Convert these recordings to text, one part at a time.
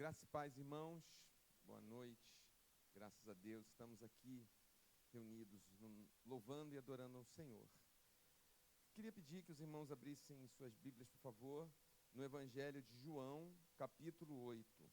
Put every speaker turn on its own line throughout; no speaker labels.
Graça e paz, irmãos. Boa noite. Graças a Deus, estamos aqui reunidos, louvando e adorando ao Senhor. Queria pedir que os irmãos abrissem suas Bíblias, por favor, no Evangelho de João, capítulo 8.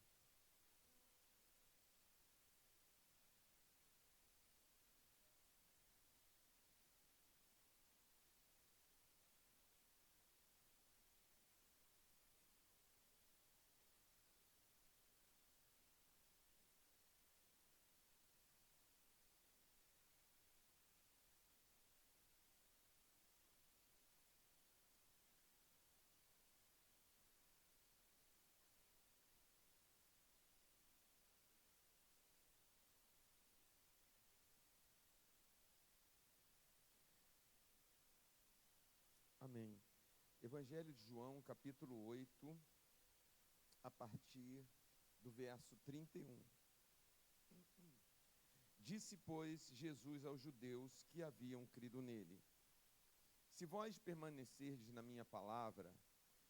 Amém. Evangelho de João, capítulo 8, a partir do verso 31. Disse, pois, Jesus aos judeus que haviam crido nele: Se vós permanecerdes na minha palavra,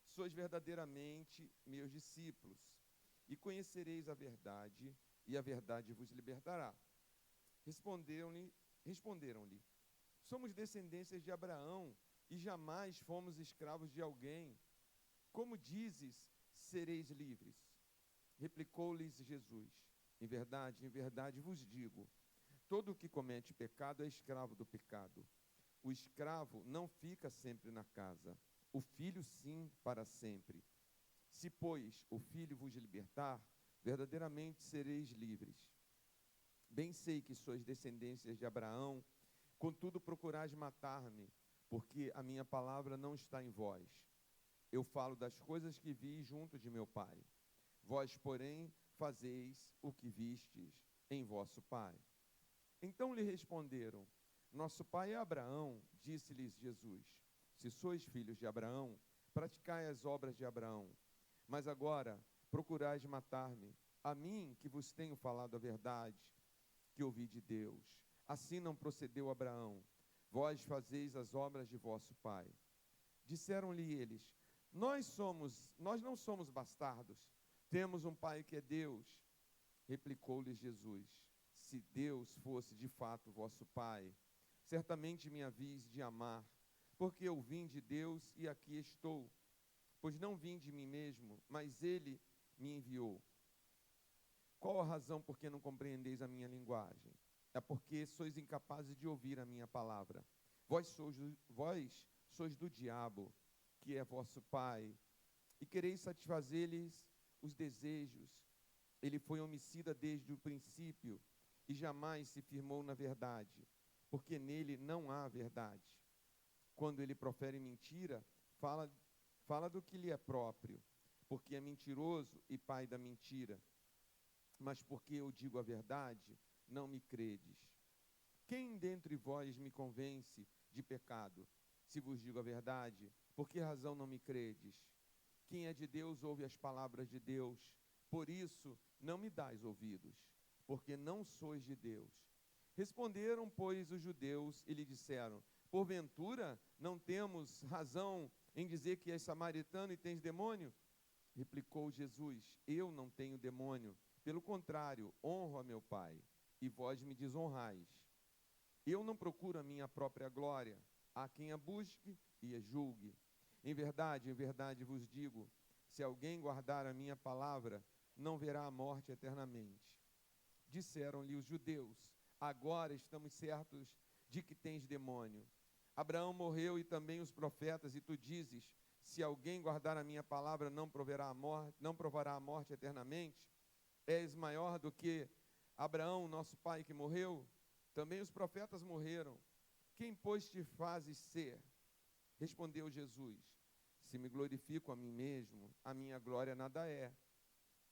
sois verdadeiramente meus discípulos, e conhecereis a verdade, e a verdade vos libertará. Responderam-lhe: Somos descendências de Abraão, e jamais fomos escravos de alguém. Como dizes, sereis livres? Replicou-lhes Jesus: em verdade vos digo, todo o que comete pecado é escravo do pecado. O escravo não fica sempre na casa, o filho sim, para sempre. Se, pois, o filho vos libertar, verdadeiramente sereis livres. Bem sei que sois descendências de Abraão, contudo procurais matar-me, porque a minha palavra não está em vós. Eu falo das coisas que vi junto de meu pai. Vós, porém, fazeis o que vistes em vosso pai. Então lhe responderam: Nosso pai é Abraão. Disse-lhes Jesus: Se sois filhos de Abraão, praticai as obras de Abraão. Mas agora procurais matar-me, a mim que vos tenho falado a verdade, que ouvi de Deus. Assim não procedeu Abraão. Vós fazeis as obras de vosso pai. Disseram-lhe eles: Nós não somos bastardos, temos um pai que é Deus. Replicou-lhes Jesus: Se Deus fosse de fato vosso pai, certamente me havíeis de amar, porque eu vim de Deus e aqui estou. Pois não vim de mim mesmo, mas Ele me enviou. Qual a razão por que não compreendeis a minha linguagem? É porque sois incapazes de ouvir a minha palavra. Vós sois do diabo, que é vosso pai, e quereis satisfazer-lhes os desejos. Ele foi homicida desde o princípio e jamais se firmou na verdade, porque nele não há verdade. Quando ele profere mentira, fala do que lhe é próprio, porque é mentiroso e pai da mentira. Mas porque eu digo a verdade, não me credes. Quem dentre vós me convence de pecado? Se vos digo a verdade, por que razão não me credes? Quem é de Deus ouve as palavras de Deus. Por isso, não me dais ouvidos, porque não sois de Deus. Responderam, pois, os judeus e lhe disseram: Porventura, não temos razão em dizer que és samaritano e tens demônio? Replicou Jesus: Eu não tenho demônio. Pelo contrário, honro a meu Pai, e vós me desonrais. Eu não procuro a minha própria glória. Há quem a busque e a julgue. Em verdade vos digo, se alguém guardar a minha palavra, não verá a morte eternamente. Disseram-lhe os judeus: Agora estamos certos de que tens demônio. Abraão morreu e também os profetas, e tu dizes: Se alguém guardar a minha palavra, não provará a morte eternamente. És maior do que Abraão, nosso pai, que morreu? Também os profetas morreram. Quem, pois, te fazes ser? Respondeu Jesus: Se me glorifico a mim mesmo, a minha glória nada é.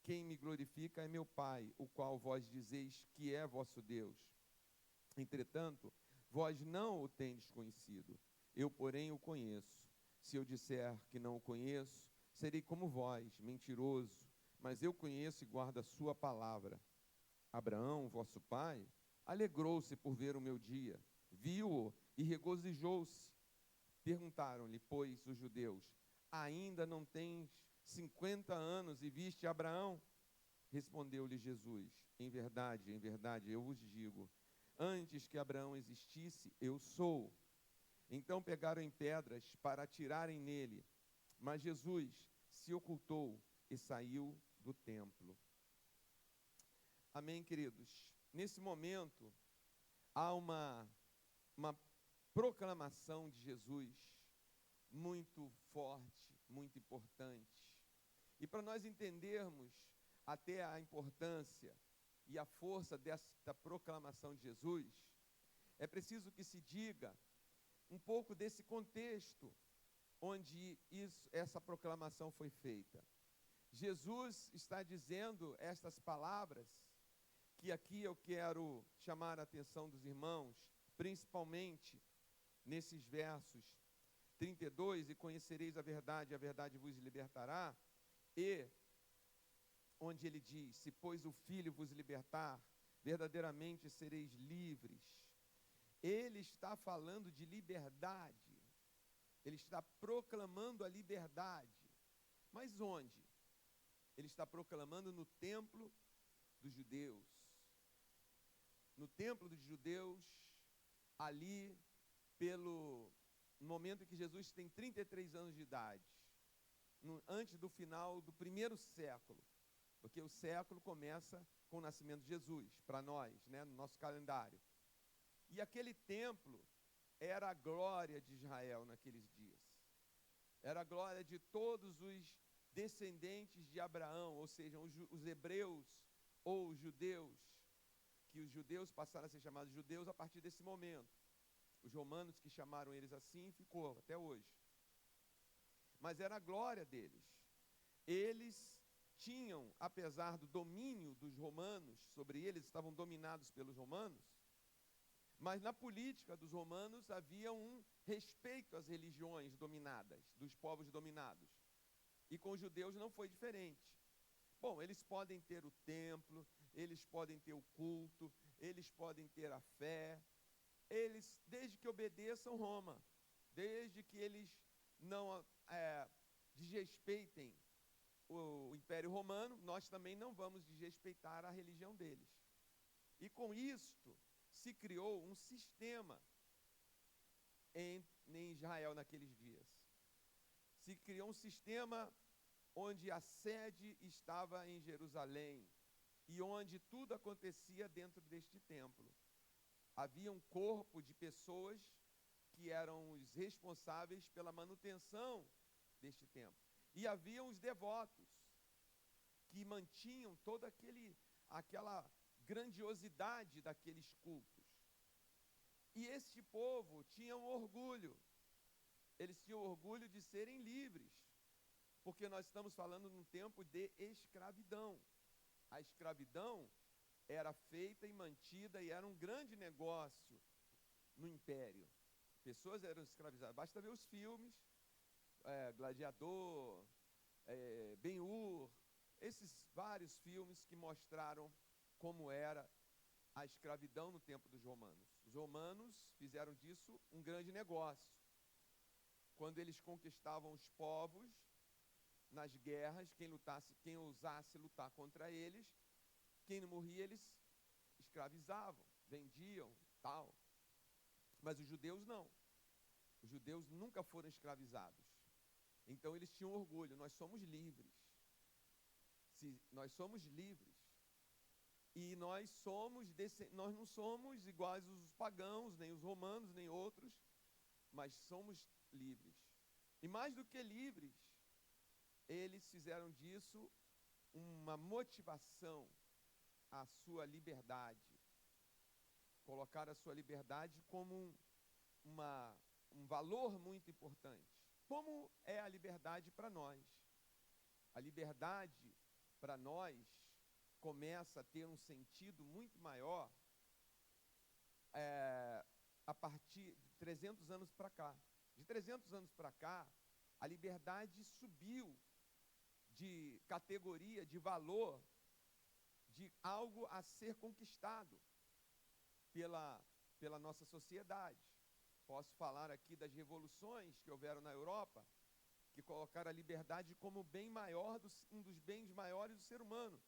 Quem me glorifica é meu Pai, o qual vós dizeis que é vosso Deus. Entretanto, vós não o tendes conhecido. Eu, porém, o conheço. Se eu disser que não o conheço, serei como vós, mentiroso. Mas eu conheço e guardo a sua palavra. Abraão, vosso pai, alegrou-se por ver o meu dia, viu-o e regozijou-se. Perguntaram-lhe, pois, os judeus: Ainda não tens 50 anos e viste Abraão? Respondeu-lhe Jesus: em verdade, eu vos digo, antes que Abraão existisse, eu sou. Então pegaram em pedras para atirarem nele, mas Jesus se ocultou e saiu do templo. Amém, queridos? Nesse momento, há uma proclamação de Jesus muito forte, muito importante. E para nós entendermos até a importância e a força desta proclamação de Jesus, é preciso que se diga um pouco desse contexto onde essa proclamação foi feita. Jesus está dizendo estas palavras, que aqui eu quero chamar a atenção dos irmãos, principalmente nesses versos 32, e conhecereis a verdade vos libertará, e onde ele diz, se pois o Filho vos libertar, verdadeiramente sereis livres. Ele está falando de liberdade, ele está proclamando a liberdade. Mas onde? Ele está proclamando no templo dos judeus. No templo dos judeus, ali, no momento em que Jesus tem 33 anos de idade, antes do final do primeiro século, porque o século começa com o nascimento de Jesus, para nós, né, no nosso calendário. E aquele templo era a glória de Israel naqueles dias. Era a glória de todos os descendentes de Abraão, ou seja, os hebreus ou os judeus, que os judeus passaram a ser chamados judeus a partir desse momento. Os romanos que chamaram eles assim, ficou até hoje. Mas era a glória deles. Eles tinham, apesar do domínio dos romanos sobre eles, estavam dominados pelos romanos, mas na política dos romanos havia um respeito às religiões dominadas, dos povos dominados. E com os judeus não foi diferente. Bom, eles podem ter o templo, eles podem ter o culto, eles podem ter a fé, eles, desde que obedeçam Roma, desde que eles não desrespeitem o Império Romano, nós também não vamos desrespeitar a religião deles. E com isto se criou um sistema em Israel naqueles dias. Se criou um sistema onde a sede estava em Jerusalém e onde tudo acontecia dentro deste templo. Havia um corpo de pessoas que eram os responsáveis pela manutenção deste templo. E havia os devotos que mantinham toda aquela grandiosidade daqueles cultos. E este povo tinha um orgulho. Eles tinham orgulho de serem livres, porque nós estamos falando num tempo de escravidão. A escravidão era feita e mantida e era um grande negócio no império. Pessoas eram escravizadas. Basta ver os filmes, Gladiador, Ben-Hur, esses vários filmes que mostraram como era a escravidão no tempo dos romanos. Os romanos fizeram disso um grande negócio. Quando eles conquistavam os povos, nas guerras, quem ousasse lutar contra eles, quem não morria, eles escravizavam, vendiam, tal. Mas os judeus não. Os judeus nunca foram escravizados. Então eles tinham orgulho, nós somos livres. Nós somos livres. E nós não somos iguais os pagãos, nem os romanos, nem outros, mas somos livres. E mais do que livres, eles fizeram disso uma motivação à sua liberdade. Colocaram a sua liberdade como um valor muito importante. Como é a liberdade para nós? A liberdade para nós começa a ter um sentido muito maior a partir de 300 anos para cá. De 300 anos para cá, a liberdade subiu de categoria, de valor, de algo a ser conquistado pela nossa sociedade. Posso falar aqui das revoluções que houveram na Europa, que colocaram a liberdade como bem maior, um dos bens maiores do ser humano.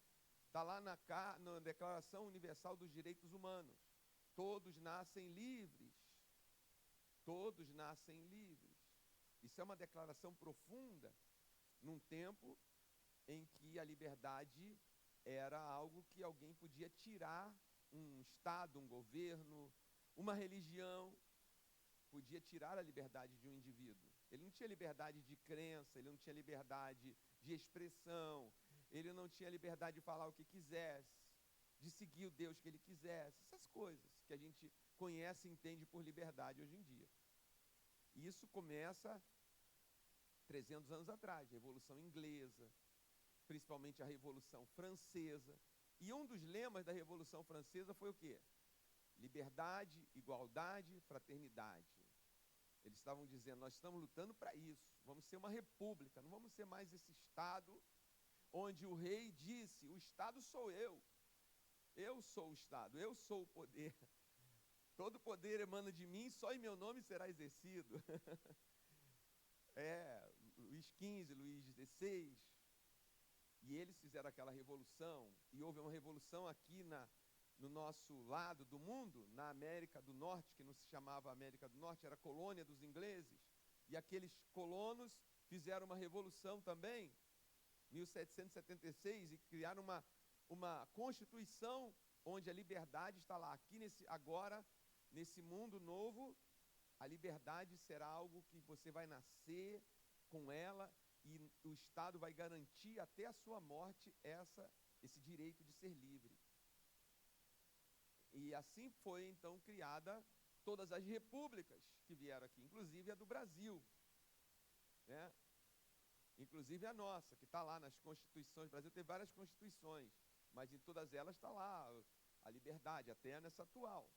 Está lá na Declaração Universal dos Direitos Humanos. Todos nascem livres. Todos nascem livres. Isso é uma declaração profunda num tempo em que a liberdade era algo que alguém podia tirar, um Estado, um governo, uma religião, podia tirar a liberdade de um indivíduo. Ele não tinha liberdade de crença, ele não tinha liberdade de expressão, ele não tinha liberdade de falar o que quisesse, de seguir o Deus que ele quisesse, essas coisas que a gente conhece e entende por liberdade hoje em dia. E isso começa 300 anos atrás, Revolução Inglesa, principalmente a Revolução Francesa. E um dos lemas da Revolução Francesa foi o quê? Liberdade, igualdade, fraternidade. Eles estavam dizendo, nós estamos lutando para isso, vamos ser uma república, não vamos ser mais esse Estado onde o rei disse, o Estado sou eu sou o Estado, eu sou o poder. Todo poder emana de mim, só em meu nome será exercido. Luís XV, Luís XVI, e eles fizeram aquela revolução, e houve uma revolução aqui no nosso lado do mundo, na América do Norte, que não se chamava América do Norte, era colônia dos ingleses, e aqueles colonos fizeram uma revolução também, 1776, e criaram uma constituição onde a liberdade está lá. Aqui agora, nesse mundo novo, a liberdade será algo que você vai nascer com ela e o Estado vai garantir até a sua morte esse direito de ser livre. E assim foi então criada todas as repúblicas que vieram aqui, inclusive a do Brasil, né? Inclusive a nossa, que está lá nas constituições. O Brasil tem várias constituições, mas em todas elas está lá a liberdade, até nessa atual.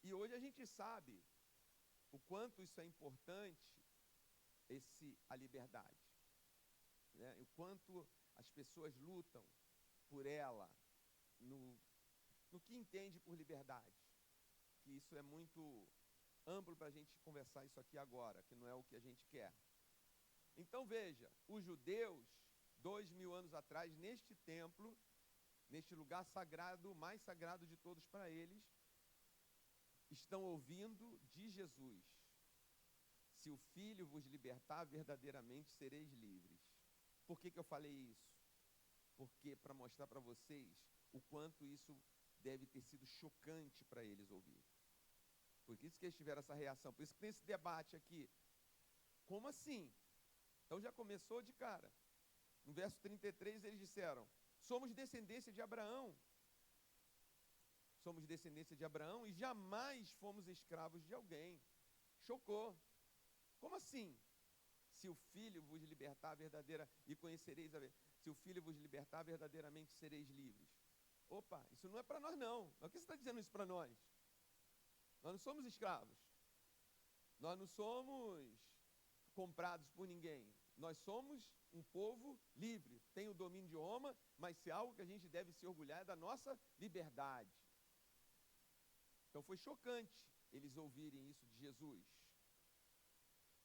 E hoje a gente sabe o quanto isso é importante, a liberdade, né? O quanto as pessoas lutam por ela, no que entende por liberdade, que isso é muito amplo para a gente conversar isso aqui agora, que não é o que a gente quer. Então veja, os judeus, 2000 anos atrás, neste templo, neste lugar sagrado, o mais sagrado de todos para eles, estão ouvindo de Jesus, se o Filho vos libertar, verdadeiramente sereis livres. Por que eu falei isso? Porque para mostrar para vocês o quanto isso deve ter sido chocante para eles ouvir. Por isso que eles tiveram essa reação, por isso que tem esse debate aqui. Como assim? Então já começou de cara. No verso 33 eles disseram, somos descendência de Abraão. Somos descendência de Abraão e jamais fomos escravos de alguém. Chocou. Como assim? Se o Filho vos libertar verdadeira e conhecereis a verdade. Se o Filho vos libertar, verdadeiramente sereis livres. Opa, isso não é para nós não. Por que você está dizendo isso para nós? Nós não somos escravos. Nós não somos comprados por ninguém. Nós somos um povo livre. Tem o domínio de Roma, mas se é algo que a gente deve se orgulhar é da nossa liberdade. Então foi chocante eles ouvirem isso de Jesus.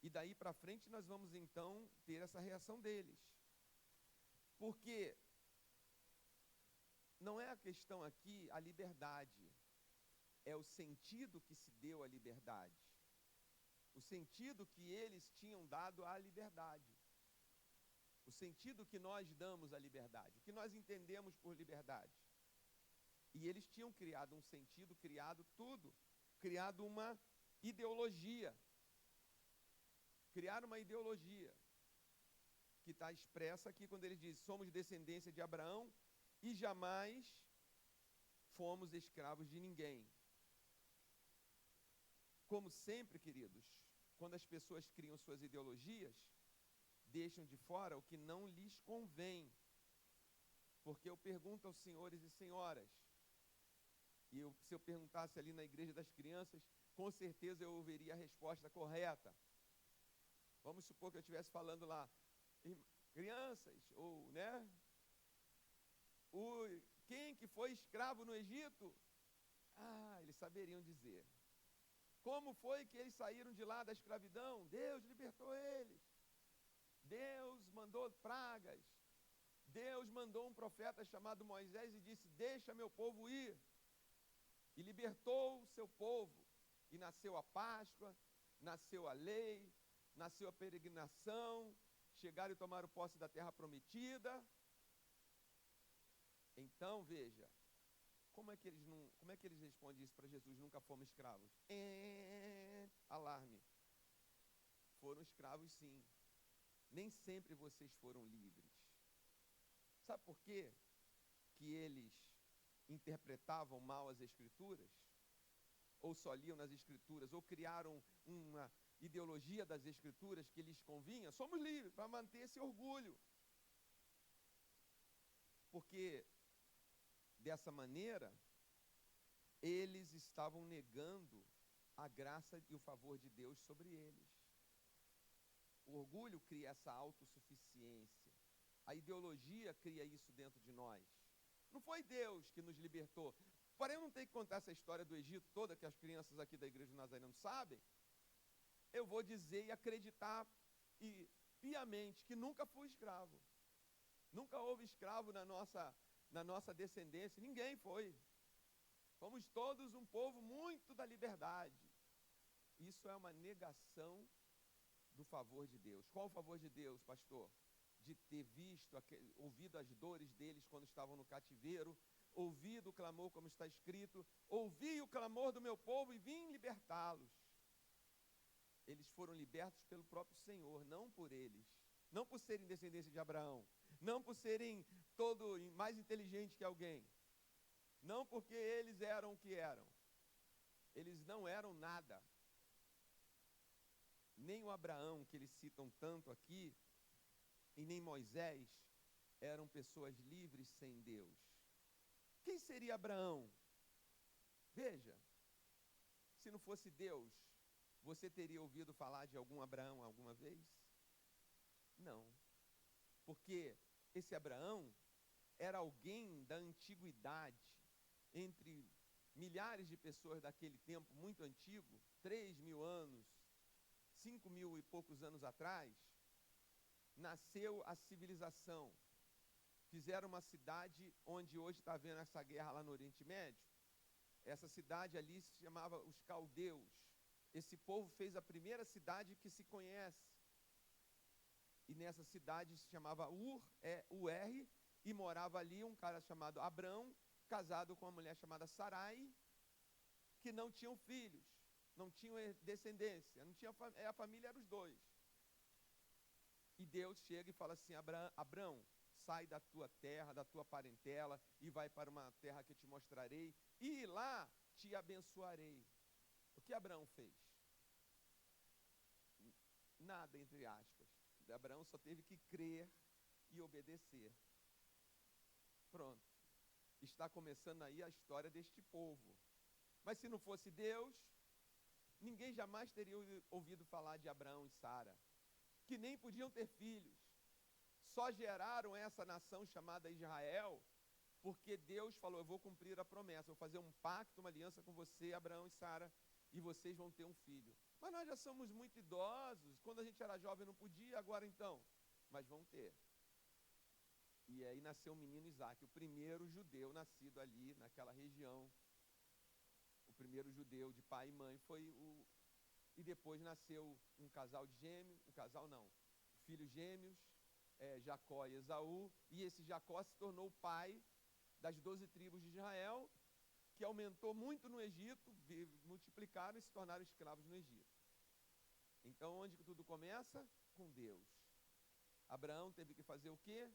E daí para frente nós vamos então ter essa reação deles. Porque não é a questão aqui a liberdade, é o sentido que se deu à liberdade. O sentido que eles tinham dado à liberdade. O sentido que nós damos à liberdade, o que nós entendemos por liberdade. E eles tinham criado um sentido, criado tudo, criado uma ideologia. Criaram uma ideologia que está expressa aqui quando ele diz, somos descendência de Abraão e jamais fomos escravos de ninguém. Como sempre, queridos, quando as pessoas criam suas ideologias, deixam de fora o que não lhes convém. Porque eu pergunto aos senhores e senhoras, se eu perguntasse ali na igreja das crianças, com certeza eu ouviria a resposta correta. Vamos supor que eu estivesse falando lá, crianças, ou, né? Quem que foi escravo no Egito? Eles saberiam dizer. Como foi que eles saíram de lá da escravidão? Deus libertou eles. Deus mandou pragas. Deus mandou um profeta chamado Moisés e disse: deixa meu povo ir. E libertou o seu povo. E nasceu a Páscoa, nasceu a lei, nasceu a peregrinação, chegaram e tomaram posse da terra prometida. Então, veja, como é que eles respondem isso para Jesus? Nunca fomos escravos. Alarme. Foram escravos, sim. Nem sempre vocês foram livres. Sabe por quê que eles interpretavam mal as Escrituras? Ou só liam nas Escrituras, ou criaram uma ideologia das Escrituras que lhes convinha? Somos livres, para manter esse orgulho. Porque, dessa maneira, eles estavam negando a graça e o favor de Deus sobre eles. O orgulho cria essa autossuficiência. A ideologia cria isso dentro de nós. Não foi Deus que nos libertou. Porém, eu não tenho que contar essa história do Egito toda, que as crianças aqui da Igreja do Nazareno não sabem. Eu vou dizer e acreditar e piamente que nunca fui escravo. Nunca houve escravo na nossa descendência. Ninguém foi. Fomos todos um povo muito da liberdade. Isso é uma negação do favor de Deus. Qual o favor de Deus, pastor? De ter visto, ouvido as dores deles quando estavam no cativeiro, ouvido o clamor, como está escrito, ouvi o clamor do meu povo e vim libertá-los. Eles foram libertos pelo próprio Senhor, não por eles, não por serem descendência de Abraão, não por serem mais inteligentes que alguém, não porque eles eram o que eram. Eles não eram nada. Nem o Abraão, que eles citam tanto aqui, e nem Moisés, eram pessoas livres sem Deus. Quem seria Abraão? Veja, se não fosse Deus, você teria ouvido falar de algum Abraão alguma vez? Não. Porque esse Abraão era alguém da antiguidade, entre milhares de pessoas daquele tempo muito antigo, 3.000 anos, 5.000 e poucos anos atrás, nasceu a civilização. Fizeram uma cidade onde hoje está havendo essa guerra lá no Oriente Médio. Essa cidade ali se chamava os caldeus. Esse povo fez a primeira cidade que se conhece. E nessa cidade se chamava Ur, e morava ali um cara chamado Abrão, casado com uma mulher chamada Sarai, que não tinham filhos, não tinham descendência, não tinha, a família era os dois. E Deus chega e fala assim: Abrão, sai da tua terra, da tua parentela, e vai para uma terra que eu te mostrarei, e lá te abençoarei. O que Abraão fez? Nada, entre aspas. Abraão só teve que crer e obedecer. Pronto. Está começando aí a história deste povo. Mas se não fosse Deus, ninguém jamais teria ouvido falar de Abraão e Sara, que nem podiam ter filhos. Só geraram essa nação chamada Israel, porque Deus falou: eu vou cumprir a promessa, vou fazer um pacto, uma aliança com você, Abraão e Sara, e vocês vão ter um filho. Mas nós já somos muito idosos, quando a gente era jovem não podia, agora então, mas vão ter. E aí nasceu o menino Isaac, o primeiro judeu nascido ali naquela região. O primeiro judeu de pai e mãe e depois nasceu um casal de gêmeos, filhos gêmeos, Jacó e Esaú, e esse Jacó se tornou o pai das 12 tribos de Israel, que aumentou muito no Egito, multiplicaram e se tornaram escravos no Egito. Então, onde que tudo começa? Com Deus. Abraão teve que fazer o quê?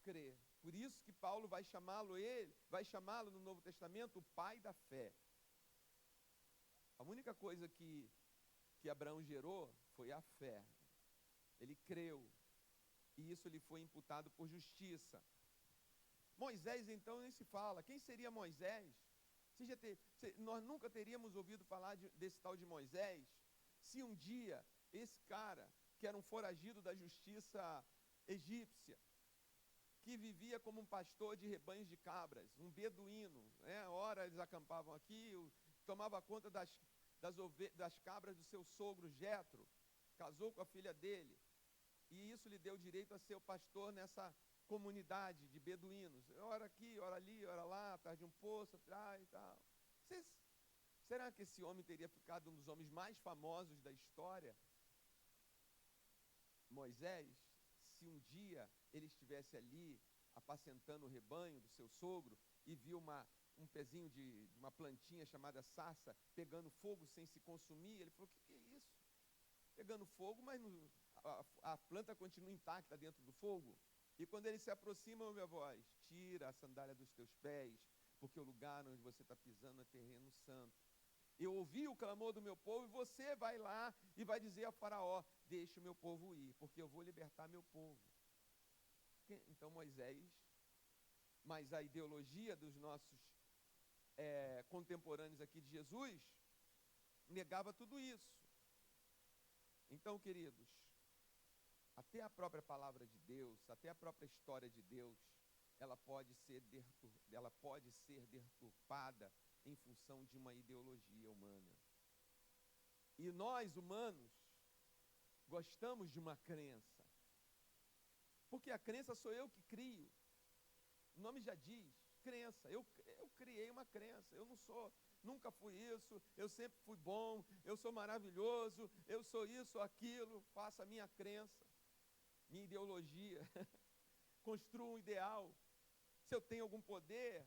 Crer. Por isso que Paulo vai chamá-lo no Novo Testamento o pai da fé. A única coisa que Abraão gerou foi a fé. Ele creu. E isso lhe foi imputado por justiça. Moisés, então, nem se fala. Quem seria Moisés? Nós nunca teríamos ouvido falar desse tal de Moisés, se um dia esse cara, que era um foragido da justiça egípcia, que vivia como um pastor de rebanhos de cabras, um beduíno, ora eles acampavam aqui, tomava conta das cabras do seu sogro Jetro, casou com a filha dele, e isso lhe deu direito a ser o pastor comunidade de beduínos, ora aqui, ora ali, ora lá, atrás de um poço, atrás e tal. Será que esse homem teria ficado um dos homens mais famosos da história? Moisés, se um dia ele estivesse ali apacentando o rebanho do seu sogro e viu um pezinho de uma plantinha chamada sarça pegando fogo sem se consumir, ele falou: o que é isso? Pegando fogo, mas a planta continua intacta dentro do fogo. E quando ele se aproxima, ouve a voz: tira a sandália dos teus pés, porque o lugar onde você está pisando é terreno santo. Eu ouvi o clamor do meu povo, e você vai lá e vai dizer a Faraó: deixe o meu povo ir, porque eu vou libertar meu povo. Então Moisés, mas a ideologia dos nossos contemporâneos aqui de Jesus, negava tudo isso. Então, queridos, até a própria palavra de Deus, até a própria história de Deus, ela pode ser deturpada em função de uma ideologia humana. E nós, humanos, gostamos de uma crença. Porque a crença sou eu que crio. O nome já diz, crença. Eu criei uma crença. Eu não sou, nunca fui isso, eu sempre fui bom, eu sou maravilhoso, eu sou isso, aquilo, faço a minha crença, minha ideologia. Construo um ideal. Se eu tenho algum poder,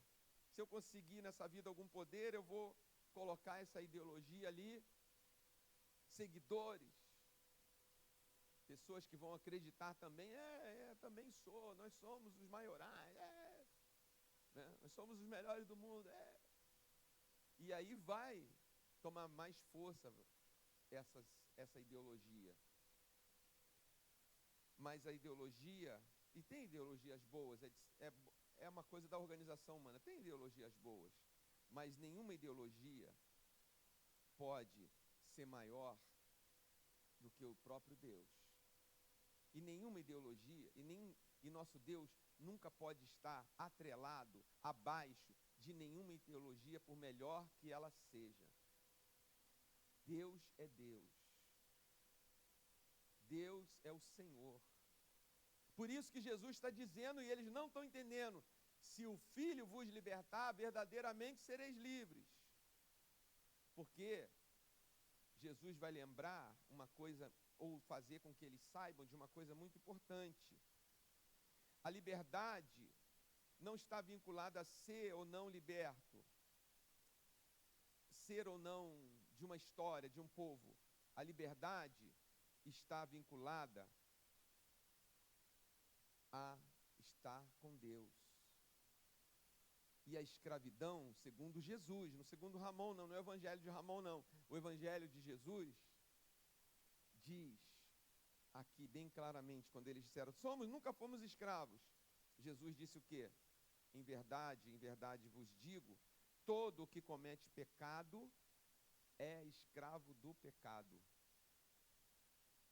se eu conseguir nessa vida algum poder, eu vou colocar essa ideologia ali. Seguidores, pessoas que vão acreditar também, também sou, nós somos os maiorais, né? Nós somos os melhores do mundo, E aí vai tomar mais força essa ideologia. Mas a ideologia, e tem ideologias boas, é uma coisa da organização humana, tem ideologias boas, mas nenhuma ideologia pode ser maior do que o próprio Deus. E nenhuma ideologia, e nosso Deus nunca pode estar atrelado, abaixo de nenhuma ideologia, por melhor que ela seja. Deus é Deus. Deus é o Senhor. Por isso que Jesus está dizendo, e eles não estão entendendo: se o Filho vos libertar, verdadeiramente sereis livres. Porque Jesus vai lembrar uma coisa, ou fazer com que eles saibam de uma coisa muito importante. A liberdade não está vinculada a ser ou não liberto, ser ou não de uma história, de um povo. A liberdade está vinculada a estar com Deus. E a escravidão, segundo Jesus, no segundo Ramon, não é o evangelho de Ramon, não. O evangelho de Jesus diz aqui bem claramente, quando eles disseram: nunca fomos escravos. Jesus disse o quê? Em verdade vos digo, todo o que comete pecado é escravo do pecado.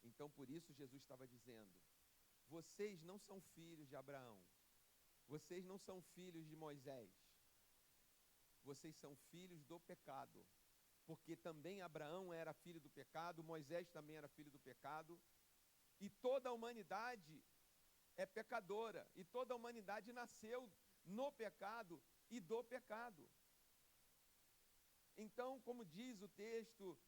Então, por isso Jesus estava dizendo: vocês não são filhos de Abraão, vocês não são filhos de Moisés, vocês são filhos do pecado, porque também Abraão era filho do pecado, Moisés também era filho do pecado, e toda a humanidade é pecadora, e toda a humanidade nasceu no pecado e do pecado. Então, como diz o texto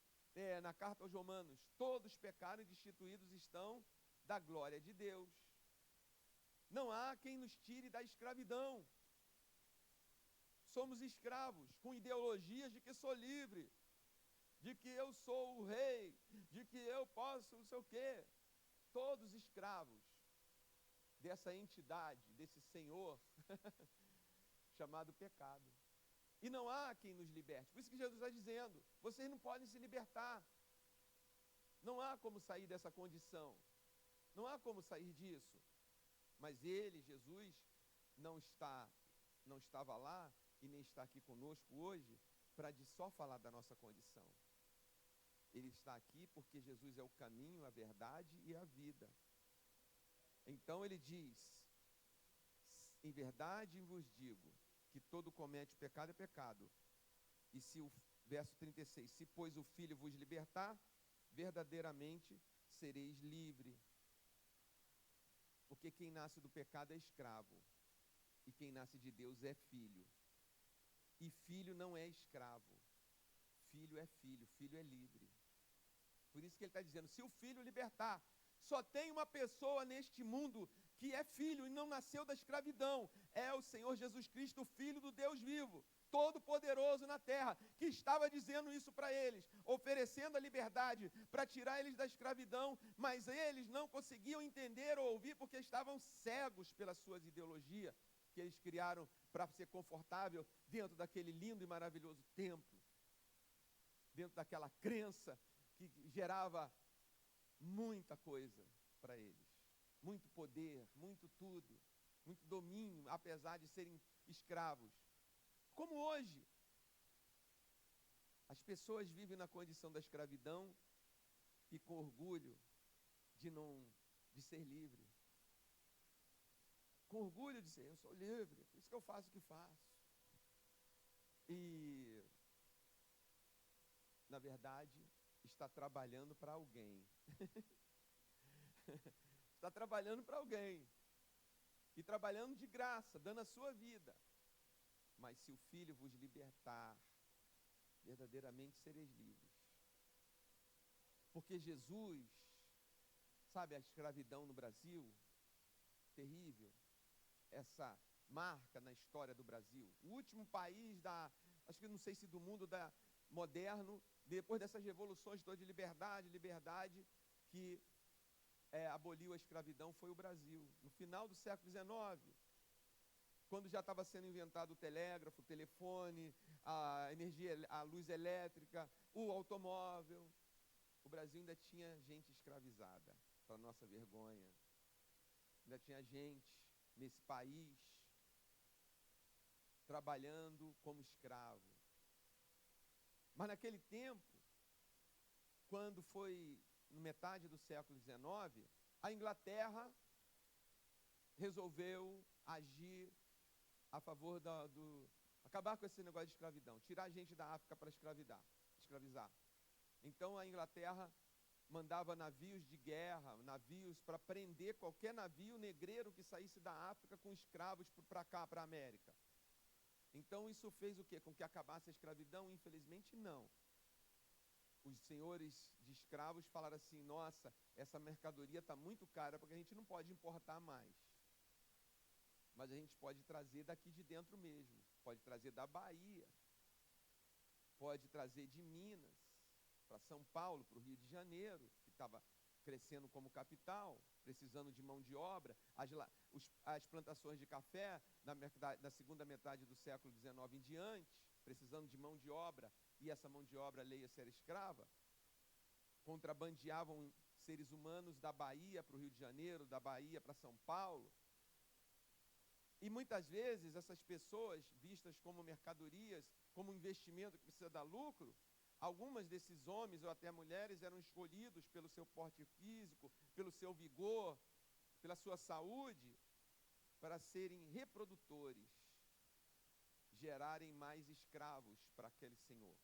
na carta aos Romanos, todos pecaram e destituídos estão da glória de Deus. Não há quem nos tire da escravidão. Somos escravos, com ideologias de que sou livre, de que eu sou o rei, de que eu posso não sei o quê. Todos escravos dessa entidade, desse senhor chamado pecado. E não há quem nos liberte. Por isso que Jesus está dizendo: vocês não podem se libertar. Não há como sair dessa condição. Não há como sair disso. Mas ele, Jesus, não estava lá e nem está aqui conosco hoje para só falar da nossa condição. Ele está aqui porque Jesus é o caminho, a verdade e a vida. Então ele diz: em verdade vos digo que todo comete pecado é pecado. E se o verso 36, se pois o Filho vos libertar, verdadeiramente sereis livre. Porque quem nasce do pecado é escravo, e quem nasce de Deus é filho. E filho não é escravo, filho é filho, filho é livre. Por isso que ele está dizendo, se o filho libertar, só tem uma pessoa neste mundo que é filho e não nasceu da escravidão, é o Senhor Jesus Cristo, o Filho do Deus vivo, todo-poderoso na terra, que estava dizendo isso para eles, oferecendo a liberdade para tirar eles da escravidão, mas eles não conseguiam entender ou ouvir porque estavam cegos pelas suas ideologias que eles criaram para ser confortável dentro daquele lindo e maravilhoso templo, dentro daquela crença que gerava muita coisa para eles, muito poder, muito tudo, muito domínio, apesar de serem escravos. Como hoje, as pessoas vivem na condição da escravidão e com orgulho de ser livre. Com orgulho de ser, eu sou livre, por isso que eu faço o que faço. E, na verdade, está trabalhando para alguém. Está trabalhando para alguém. E trabalhando de graça, dando a sua vida. Mas se o Filho vos libertar, verdadeiramente sereis livres. Porque Jesus, sabe a escravidão no Brasil? Terrível. Essa marca na história do Brasil. O último país acho que não sei se do mundo moderno, depois dessas revoluções todas de liberdade, que aboliu a escravidão foi o Brasil. No final do século XIX, quando já estava sendo inventado o telégrafo, o telefone, a luz elétrica, o automóvel, o Brasil ainda tinha gente escravizada, para nossa vergonha. Ainda tinha gente nesse país trabalhando como escravo. Mas naquele tempo, quando foi metade do século XIX, a Inglaterra resolveu agir a favor acabar com esse negócio de escravidão, tirar a gente da África para escravizar. Então a Inglaterra mandava navios de guerra, navios para prender qualquer navio negreiro que saísse da África com escravos para cá, para a América. Então isso fez o quê? Com que acabasse a escravidão? Infelizmente não. Os senhores de escravos falaram assim, nossa, essa mercadoria está muito cara, porque a gente não pode importar mais. Mas a gente pode trazer daqui de dentro mesmo, pode trazer da Bahia, pode trazer de Minas, para São Paulo, para o Rio de Janeiro, que estava crescendo como capital, precisando de mão de obra. As plantações de café, da segunda metade do século XIX em diante, precisando de mão de obra, e essa mão de obra, leia-se, era escrava, contrabandeavam seres humanos da Bahia para o Rio de Janeiro, da Bahia para São Paulo. E muitas vezes essas pessoas, vistas como mercadorias, como investimento que precisa dar lucro, algumas desses homens ou até mulheres eram escolhidos pelo seu porte físico, pelo seu vigor, pela sua saúde, para serem reprodutores, gerarem mais escravos para aquele senhor.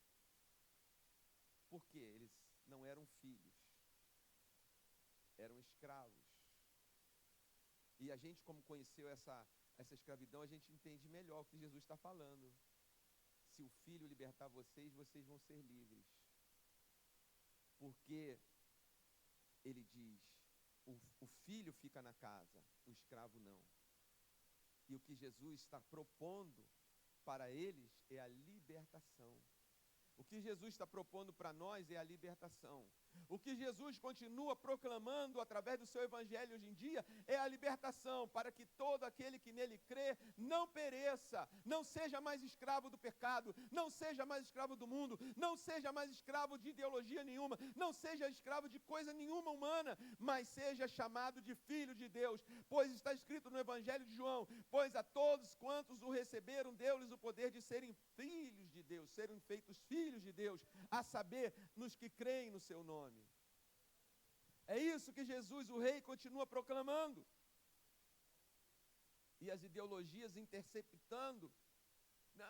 Por quê? Eles não eram filhos, eram escravos. E a gente, como conheceu essa escravidão, a gente entende melhor o que Jesus está falando. Se o Filho libertar vocês, vocês vão ser livres. Porque ele diz, o filho fica na casa, o escravo não. E o que Jesus está propondo para eles é a libertação. O que Jesus está propondo para nós é a libertação. O que Jesus continua proclamando através do seu evangelho hoje em dia é a libertação, para que todo aquele que nele crê não pereça, não seja mais escravo do pecado, não seja mais escravo do mundo, não seja mais escravo de ideologia nenhuma, não seja escravo de coisa nenhuma humana, mas seja chamado de filho de Deus, pois está escrito no evangelho de João, pois a todos quantos o receberam, deu-lhes o poder de serem filhos de Deus, serem feitos filhos de Deus, a saber, nos que creem no seu nome. É isso que Jesus, o Rei, continua proclamando. E as ideologias interceptando. Não,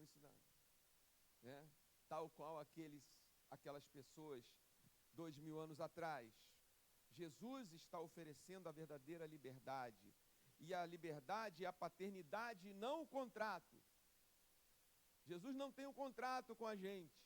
isso não. Né? Tal qual aquelas pessoas, 2000 anos atrás, Jesus está oferecendo a verdadeira liberdade. E a liberdade é a paternidade e não o contrato. Jesus não tem um contrato com a gente.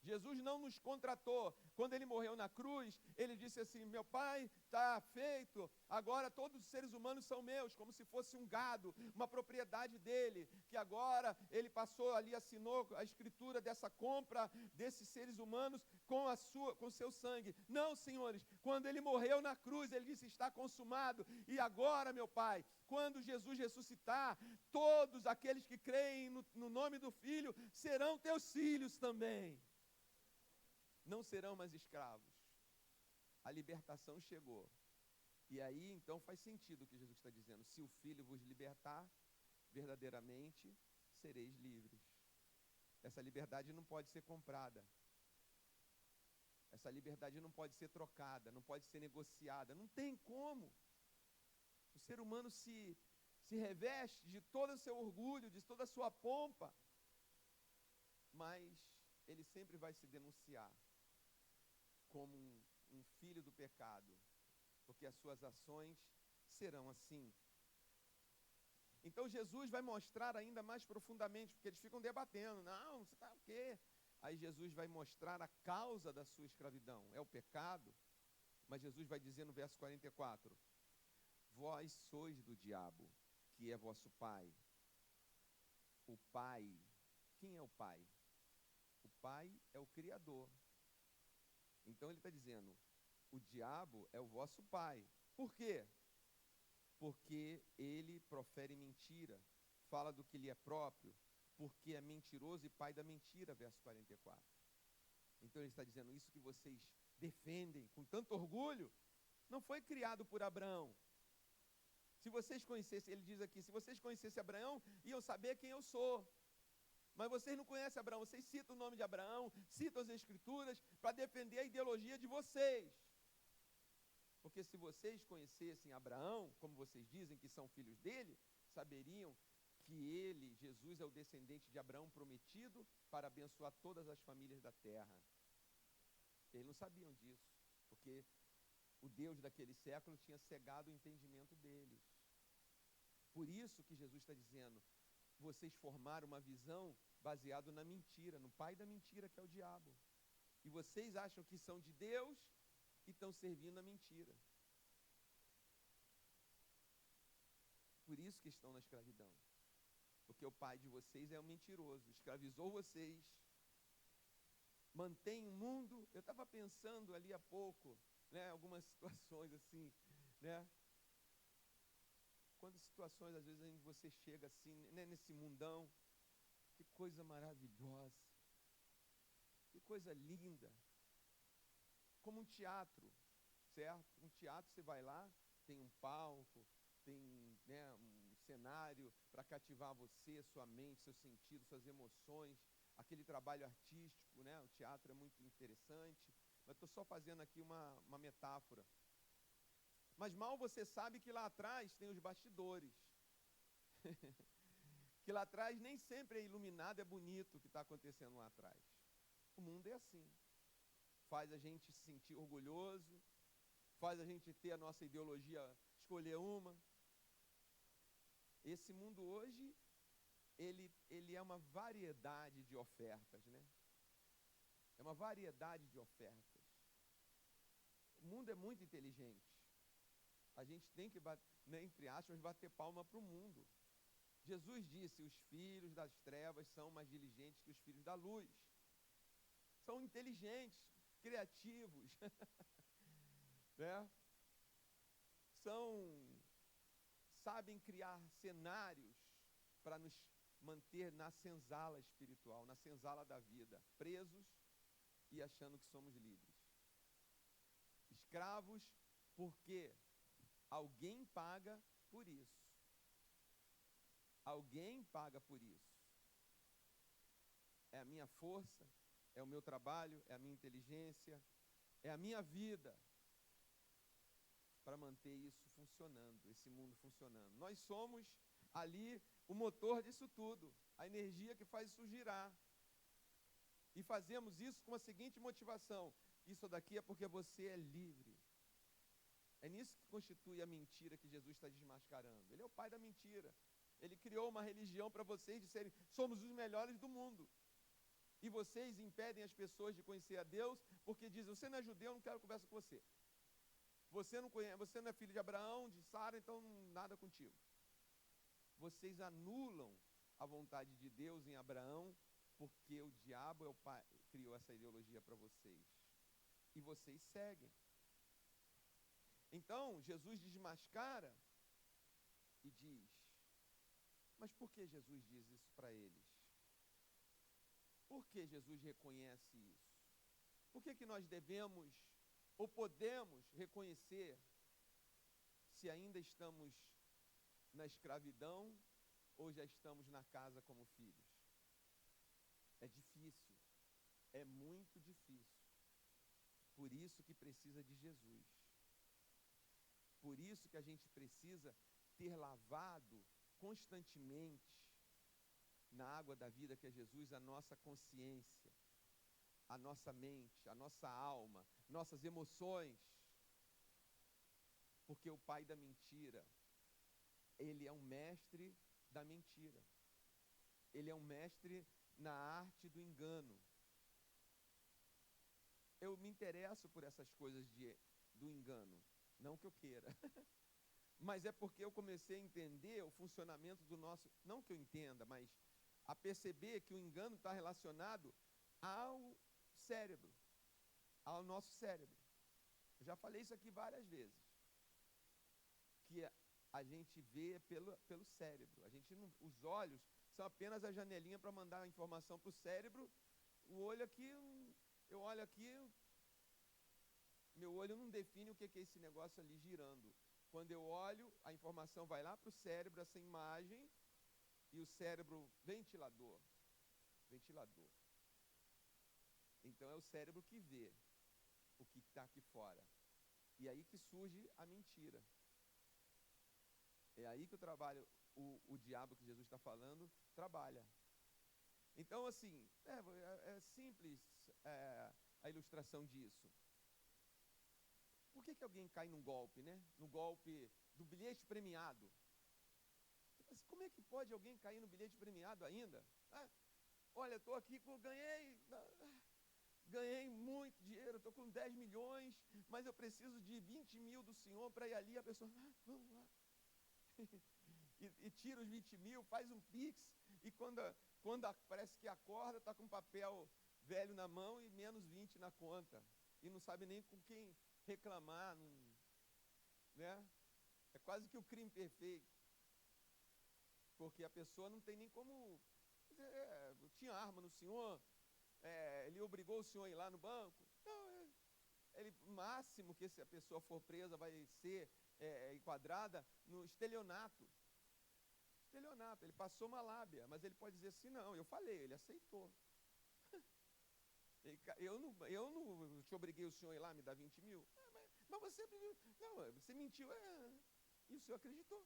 Jesus não nos contratou. Quando ele morreu na cruz, ele disse assim: meu pai, está feito, agora todos os seres humanos são meus, como se fosse um gado, uma propriedade dele, que agora ele passou ali, assinou a escritura dessa compra desses seres humanos com seu sangue. Não, senhores, quando ele morreu na cruz, ele disse: está consumado. E agora, meu pai, quando Jesus ressuscitar, todos aqueles que creem no nome do Filho serão teus filhos também. Não serão mais escravos. A libertação chegou. E aí, então, faz sentido o que Jesus está dizendo. Se o Filho vos libertar, verdadeiramente sereis livres. Essa liberdade não pode ser comprada. Essa liberdade não pode ser trocada, não pode ser negociada. Não tem como. O ser humano se reveste de todo o seu orgulho, de toda a sua pompa, mas ele sempre vai se denunciar como um filho do pecado, porque as suas ações serão assim. Então Jesus vai mostrar ainda mais profundamente, porque eles ficam debatendo: não, você está o quê? Aí Jesus vai mostrar a causa da sua escravidão, é o pecado. Mas Jesus vai dizer no verso 44, vós sois do diabo, que é vosso pai. O pai, quem é o pai? O pai é o Criador. Então ele está dizendo, o diabo é o vosso pai. Por quê? Porque ele profere mentira, fala do que lhe é próprio, porque é mentiroso e pai da mentira, verso 44. Então ele está dizendo, isso que vocês defendem com tanto orgulho, não foi criado por Abraão. Se vocês conhecessem, ele diz aqui, se vocês conhecessem Abraão, iam saber quem eu sou. Mas vocês não conhecem Abraão, vocês citam o nome de Abraão, citam as escrituras para defender a ideologia de vocês. Porque se vocês conhecessem Abraão, como vocês dizem que são filhos dele, saberiam que ele, Jesus, é o descendente de Abraão prometido para abençoar todas as famílias da terra. Eles não sabiam disso, porque o Deus daquele século tinha cegado o entendimento deles. Por isso que Jesus está dizendo, vocês formaram uma visão baseada na mentira, no pai da mentira, que é o diabo. E vocês acham que são de Deus e estão servindo a mentira. Por isso que estão na escravidão. Porque o pai de vocês é um mentiroso, escravizou vocês, mantém o mundo. Eu estava pensando ali há pouco, né, algumas situações assim, né? Quantas situações, às vezes, em que você chega assim, né, nesse mundão, que coisa maravilhosa, que coisa linda, como um teatro, certo? Um teatro, você vai lá, tem um palco, tem, né, um cenário para cativar você, sua mente, seu sentido, suas emoções, aquele trabalho artístico, né? O teatro é muito interessante, mas estou só fazendo aqui uma metáfora. Mas mal você sabe que lá atrás tem os bastidores. Que lá atrás nem sempre é iluminado, é bonito o que está acontecendo lá atrás. O mundo é assim. Faz a gente se sentir orgulhoso, faz a gente ter a nossa ideologia, escolher uma. Esse mundo hoje, ele é uma variedade de ofertas, né? É uma variedade de ofertas. O mundo é muito inteligente. A gente tem que, né, entre aspas, bater palma para o mundo. Jesus disse, os filhos das trevas são mais diligentes que os filhos da luz. São inteligentes, criativos, né? Sabem criar cenários para nos manter na senzala espiritual, na senzala da vida, presos e achando que somos livres. Escravos, porque alguém paga por isso. Alguém paga por isso. É a minha força, é o meu trabalho, é a minha inteligência, é a minha vida para manter isso funcionando, esse mundo funcionando. Nós somos ali o motor disso tudo, a energia que faz isso girar. E fazemos isso com a seguinte motivação: isso daqui é porque você é livre. É nisso que constitui a mentira que Jesus está desmascarando. Ele é o pai da mentira. Ele criou uma religião para vocês de serem, somos os melhores do mundo. E vocês impedem as pessoas de conhecer a Deus, porque dizem, você não é judeu, eu não quero conversa com você. Você não é filho de Abraão, de Sara, então nada contigo. Vocês anulam a vontade de Deus em Abraão, porque o diabo é o pai, criou essa ideologia para vocês. E vocês seguem. Então, Jesus desmascara e diz, mas por que Jesus diz isso para eles? Por que Jesus reconhece isso? Por que nós devemos ou podemos reconhecer se ainda estamos na escravidão ou já estamos na casa como filhos? É difícil, é muito difícil. Por isso que precisa de Jesus. Por isso que a gente precisa ter lavado constantemente na água da vida que é Jesus a nossa consciência, a nossa mente, a nossa alma, nossas emoções. Porque o pai da mentira, ele é um mestre da mentira. Ele é um mestre na arte do engano. Eu me interesso por essas coisas do engano. Não que eu queira. Mas é porque eu comecei a entender o funcionamento do nosso... Não que eu entenda, mas a perceber que o engano está relacionado ao cérebro. Ao nosso cérebro. Eu já falei isso aqui várias vezes. Que a gente vê pelo cérebro. Os olhos são apenas a janelinha para mandar a informação para o cérebro. O olho aqui, eu olho aqui, meu olho não define o que é esse negócio ali girando. Quando eu olho, a informação vai lá para o cérebro, essa imagem, e o cérebro, ventilador. Então é o cérebro que vê o que está aqui fora. E aí que surge a mentira. É aí que o diabo que Jesus está falando, trabalha. Então, assim, é simples a ilustração disso. Por que alguém cai num golpe, né? No golpe do bilhete premiado. Mas como é que pode alguém cair no bilhete premiado ainda? Olha, estou aqui, ganhei muito dinheiro, estou com 10 milhões, mas eu preciso de 20 mil do senhor para ir ali. A pessoa, vamos lá. E tira os 20 mil, faz um pix, e quando parece que acorda, está com um papel velho na mão e menos 20 na conta. E não sabe nem com quem reclamar, né? É quase que o crime perfeito. Porque a pessoa não tem nem como... tinha arma no senhor, ele obrigou o senhor a ir lá no banco. Não, o máximo que se a pessoa for presa vai ser enquadrada no estelionato. Ele passou uma lábia, mas ele pode dizer assim, não, eu falei, ele aceitou. Eu não te obriguei o senhor a ir lá me dar 20 mil. Mas você mentiu. E o senhor acreditou.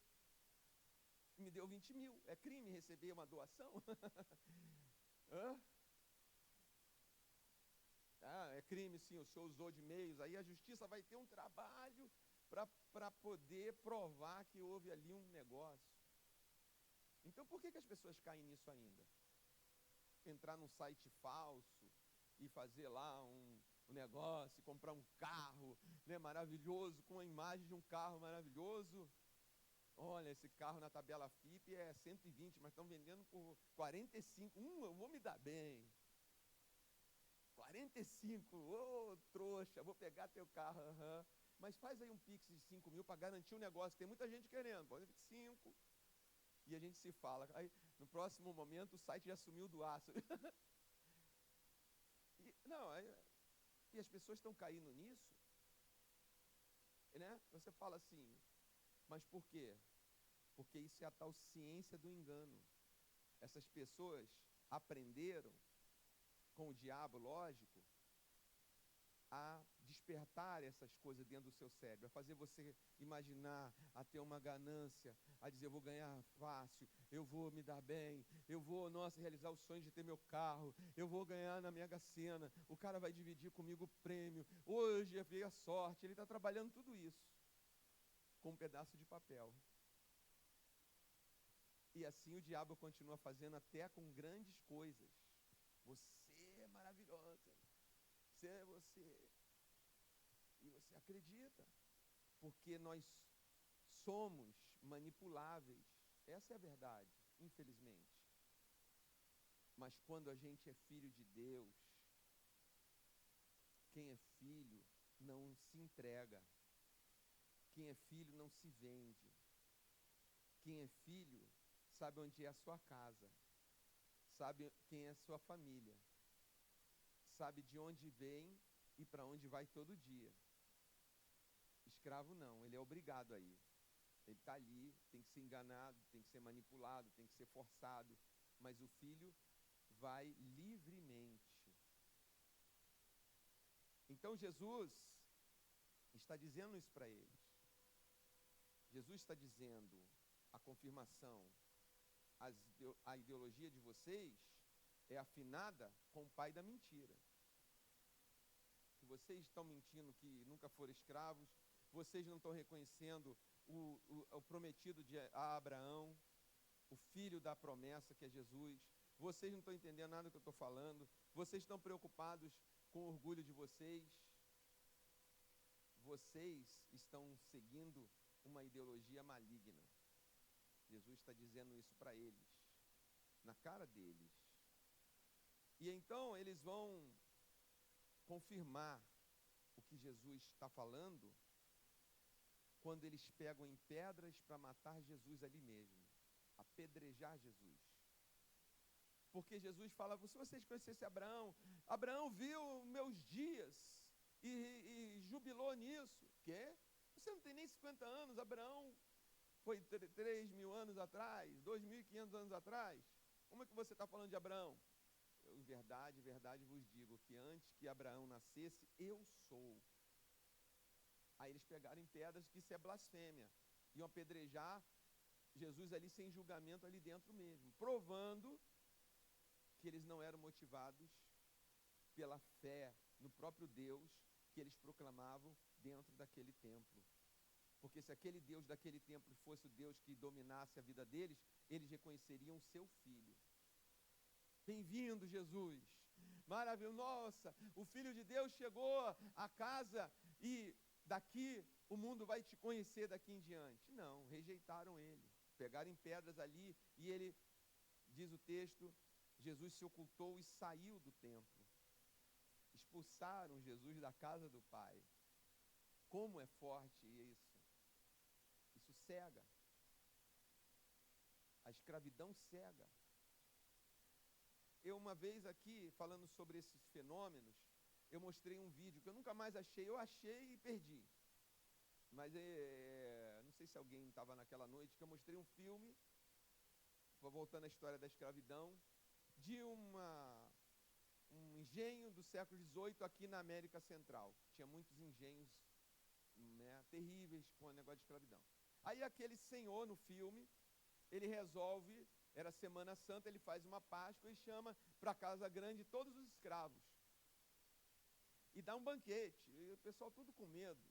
Me deu 20 mil. É crime receber uma doação? É crime sim, o senhor usou de meios. Aí a justiça vai ter um trabalho para poder provar que houve ali um negócio. Então por que as pessoas caem nisso ainda? Entrar num site falso e fazer lá um negócio, comprar um carro, né, maravilhoso, com a imagem de um carro maravilhoso. Olha, esse carro na tabela FIP é 120, mas estão vendendo por 45. Eu vou me dar bem. 45, trouxa, vou pegar teu carro. Mas faz aí um pix de 5 mil para garantir o negócio. Tem muita gente querendo, pode 5. E a gente se fala. Aí, no próximo momento, o site já sumiu do aço. E as pessoas estão caindo nisso, né? Você fala assim, mas por quê? Porque isso é a tal ciência do engano. Essas pessoas aprenderam, com o diabo, lógico, a despertar essas coisas dentro do seu cérebro, a fazer você imaginar, a ter uma ganância, a dizer, eu vou ganhar fácil, eu vou me dar bem, eu vou, realizar o sonho de ter meu carro, eu vou ganhar na Mega Sena, o cara vai dividir comigo o prêmio, hoje veio a sorte, ele está trabalhando tudo isso. com um pedaço de papel. E assim o diabo continua fazendo até com grandes coisas. Você é maravilhosa. Você é você. E você acredita. Porque nós somos manipuláveis. Essa é a verdade, infelizmente. Mas quando a gente é filho de Deus, quem é filho não se entrega. Quem é filho não se vende. Quem é filho sabe onde é a sua casa. Sabe quem é a sua família. Sabe de onde vem e para onde vai todo dia. Escravo não, ele é obrigado a ir. Ele está ali, tem que ser enganado, tem que ser manipulado, tem que ser forçado. Mas o filho vai livremente. Então Jesus está dizendo isso para eles. Jesus está dizendo a confirmação. A ideologia de vocês é afinada com o pai da mentira. Que vocês estão mentindo que nunca foram escravos, vocês não estão reconhecendo o prometido a Abraão, o filho da promessa que é Jesus. Vocês não estão entendendo nada do que eu estou falando. Vocês estão preocupados com o orgulho de vocês. Vocês estão seguindo uma ideologia maligna. Jesus está dizendo isso para eles, na cara deles. E então eles vão confirmar o que Jesus está falando quando eles pegam em pedras para matar Jesus ali mesmo, apedrejar Jesus. Porque Jesus fala, se vocês conhecessem Abraão, Abraão viu meus dias e jubilou nisso. Quê? Você não tem nem 50 anos, Abraão foi 3.000 anos atrás, 2.500 anos atrás. Como é que você está falando de Abraão? Eu, em verdade vos digo que antes que Abraão nascesse, eu sou. Aí eles pegaram em pedras, que isso é blasfêmia. Iam apedrejar Jesus ali sem julgamento, ali dentro mesmo, provando que eles não eram motivados pela fé no próprio Deus que eles proclamavam dentro daquele templo. Porque se aquele Deus daquele templo fosse o Deus que dominasse a vida deles, eles reconheceriam o seu filho. Bem-vindo, Jesus. Maravilhoso. Nossa, o Filho de Deus chegou à casa e daqui o mundo vai te conhecer daqui em diante. Não, rejeitaram ele. Pegaram em pedras ali e ele, diz o texto, Jesus se ocultou e saiu do templo. Expulsaram Jesus da casa do Pai. Como é forte isso. Isso cega. A escravidão cega. Eu uma vez aqui, falando sobre esses fenômenos, eu mostrei um vídeo que eu nunca mais achei. Eu achei e perdi. Mas não sei se alguém estava naquela noite, que eu mostrei um filme, voltando à história da escravidão, de um engenho do século XVIII aqui na América Central. Tinha muitos engenhos, né, terríveis com o negócio de escravidão. Aí aquele senhor no filme, ele resolve, era Semana Santa, ele faz uma Páscoa e chama para a casa grande todos os escravos. E dá um banquete, e o pessoal tudo com medo.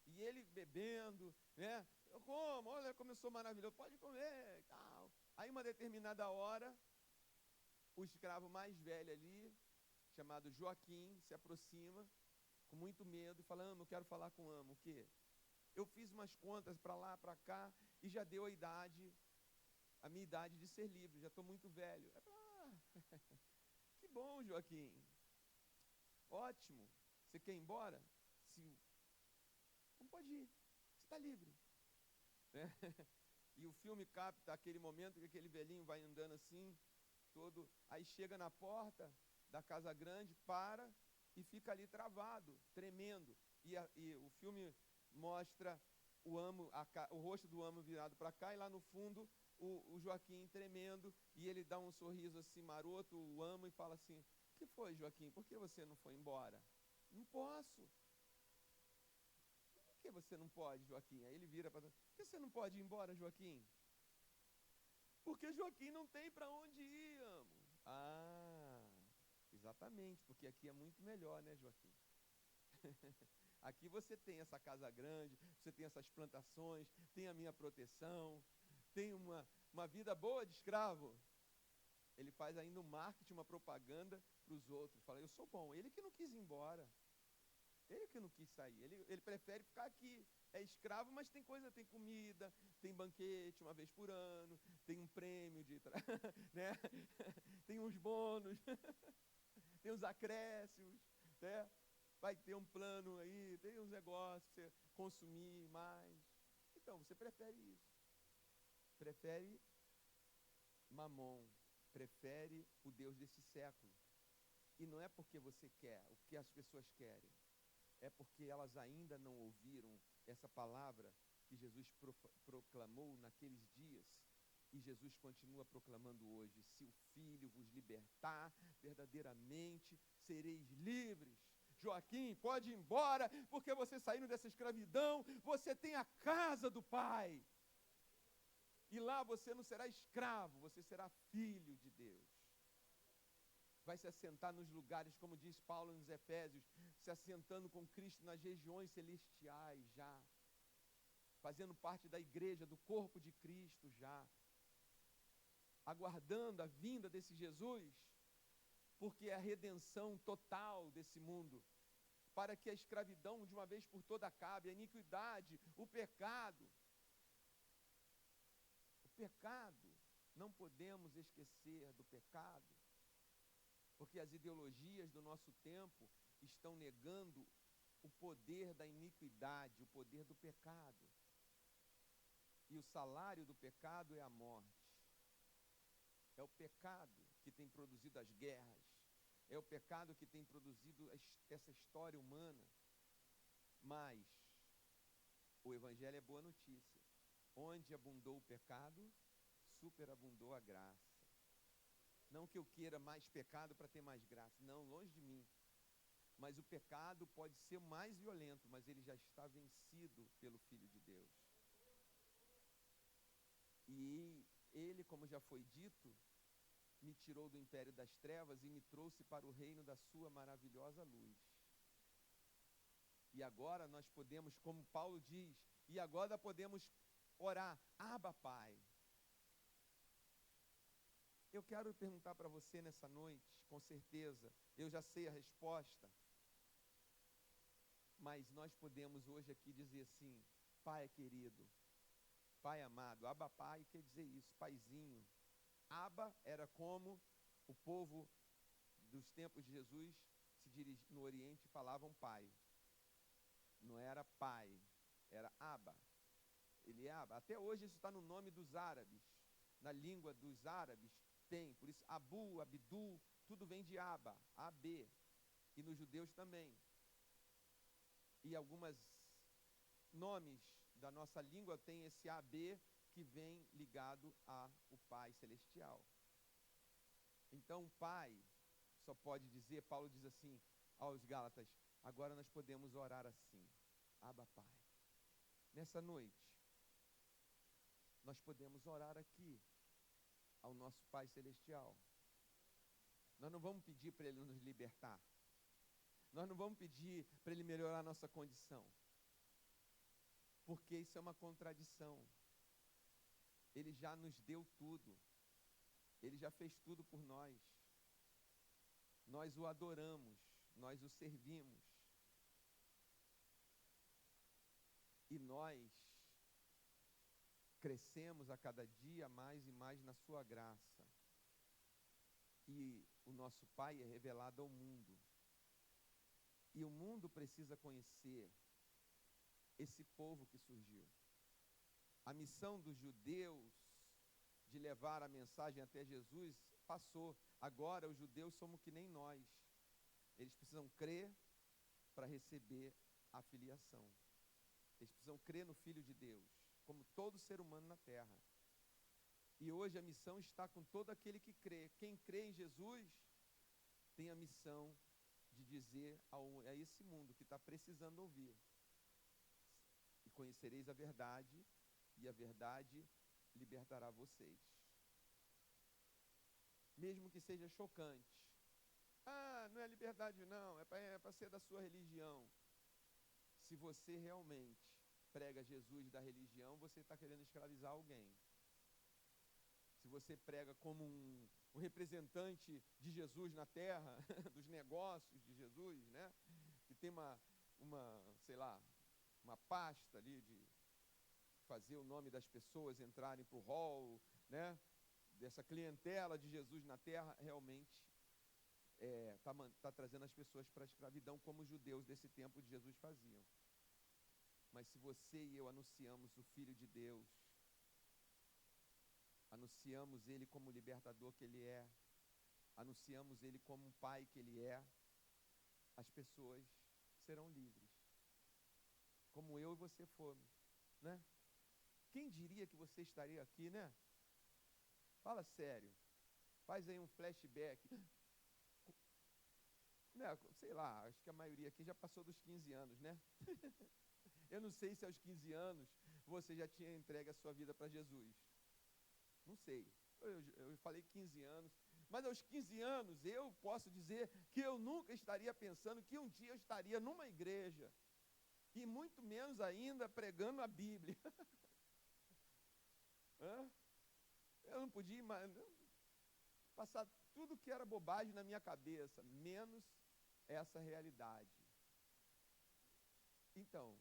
E ele bebendo, né? Eu como, olha como eu sou maravilhoso, pode comer e tal. Aí uma determinada hora, o escravo mais velho ali, chamado Joaquim, se aproxima com muito medo e fala, eu quero falar com o quê? Eu fiz umas contas para lá, para cá, e já deu a minha idade de ser livre, já estou muito velho. Que bom, Joaquim. Ótimo. Você quer ir embora? Sim. Não pode ir, você está livre. E o filme capta aquele momento que aquele velhinho vai andando assim, todo, aí chega na porta da casa grande, para e fica ali travado, tremendo. E o filme mostra o rosto do amo virado para cá, e lá no fundo o Joaquim tremendo, e ele dá um sorriso assim maroto, o amo, e fala assim, o que foi, Joaquim? Por que você não foi embora? Não posso. Por que você não pode, Joaquim? Aí ele vira para... Por que você não pode ir embora, Joaquim? Porque Joaquim não tem para onde ir, amo. Ah, exatamente, porque aqui é muito melhor, né, Joaquim? aqui você tem essa casa grande, você tem essas plantações, tem a minha proteção, tem uma vida boa de escravo. Ele faz ainda um marketing, uma propaganda para os outros. Fala, eu sou bom. Ele que não quis ir embora. Ele que não quis sair. Ele prefere ficar aqui. É escravo, mas tem coisa, tem comida, tem banquete uma vez por ano, tem um prêmio né? Tem uns bônus, tem uns acréscimos, né? Vai ter um plano aí, tem uns negócios para você consumir mais. Então, você prefere isso. Prefere Mamon, prefere o Deus desse século. E não é porque você quer, o que as pessoas querem. É porque elas ainda não ouviram essa palavra que Jesus proclamou naqueles dias. E Jesus continua proclamando hoje: se o Filho vos libertar, verdadeiramente sereis livres. Joaquim, pode ir embora, porque você saindo dessa escravidão, você tem a casa do Pai. E lá você não será escravo, você será filho de Deus. Vai se assentar nos lugares, como diz Paulo nos Efésios, se assentando com Cristo nas regiões celestiais já. Fazendo parte da igreja, do corpo de Cristo já. Aguardando a vinda desse Jesus, porque é a redenção total desse mundo. Para que a escravidão de uma vez por toda acabe, a iniquidade, o pecado. Pecado, não podemos esquecer do pecado, porque as ideologias do nosso tempo estão negando o poder da iniquidade, o poder do pecado. E o salário do pecado é a morte. É o pecado que tem produzido as guerras, é o pecado que tem produzido essa história humana. Mas o Evangelho é boa notícia. Onde abundou o pecado, superabundou a graça. Não que eu queira mais pecado para ter mais graça. Não, longe de mim. Mas o pecado pode ser mais violento, mas ele já está vencido pelo Filho de Deus. E ele, como já foi dito, me tirou do império das trevas e me trouxe para o reino da sua maravilhosa luz. E agora nós podemos, como Paulo diz, e agora podemos orar, Abba, Pai. Eu quero perguntar para você nessa noite, com certeza, eu já sei a resposta, mas nós podemos hoje aqui dizer assim, Pai querido, Pai amado, Abba, Pai quer dizer isso, Paizinho. Abba era como o povo dos tempos de Jesus se dirigia no Oriente, falavam Pai. Não era Pai, era Abba. Ele é Abba. Até hoje isso está no nome dos árabes, na língua dos árabes tem, por isso Abu, Abdu, tudo vem de Abba, AB, e nos judeus também. E alguns nomes da nossa língua tem esse AB que vem ligado ao Pai Celestial. Então o Pai só pode dizer, Paulo diz assim aos Gálatas, agora nós podemos orar assim, Abba Pai. Nessa noite, nós podemos orar aqui ao nosso Pai Celestial. Nós não vamos pedir para Ele nos libertar. Nós não vamos pedir para Ele melhorar a nossa condição. Porque isso é uma contradição. Ele já nos deu tudo. Ele já fez tudo por nós. Nós o adoramos, nós o servimos. E nós crescemos a cada dia mais e mais na sua graça. E o nosso Pai é revelado ao mundo. E o mundo precisa conhecer esse povo que surgiu. A missão dos judeus de levar a mensagem até Jesus passou. Agora os judeus somos que nem nós. Eles precisam crer para receber a filiação. Eles precisam crer no Filho de Deus, como todo ser humano na terra. E hoje a missão está com todo aquele que crê. Quem crê em Jesus tem a missão de dizer a esse mundo que está precisando ouvir. E conhecereis a verdade, e a verdade libertará vocês. Mesmo que seja chocante. Ah, não é liberdade não, é para ser da sua religião. se você realmente prega Jesus da religião, você está querendo escravizar alguém. Se você prega como um representante de Jesus na terra, dos negócios de Jesus, né? Que tem sei lá, uma pasta ali de fazer o nome das pessoas entrarem para o hall, né? Dessa clientela de Jesus na terra, realmente está trazendo as pessoas para a escravidão, como os judeus desse tempo de Jesus faziam. Mas se você e eu anunciamos o Filho de Deus, anunciamos Ele como o libertador que Ele é, anunciamos Ele como um Pai que Ele é, as pessoas serão livres. Como eu e você fomos, né? Quem diria que você estaria aqui, né? Fala sério. Faz aí um flashback. Né, sei lá, acho que a maioria aqui já passou dos 15 anos, né? Eu não sei se aos 15 anos você já tinha entregue a sua vida para Jesus. Não sei. Eu falei 15 anos. Mas aos 15 anos eu posso dizer que eu nunca estaria pensando que um dia eu estaria numa igreja. E muito menos ainda pregando a Bíblia. Eu não podia passar tudo que era bobagem na minha cabeça, menos essa realidade. Então,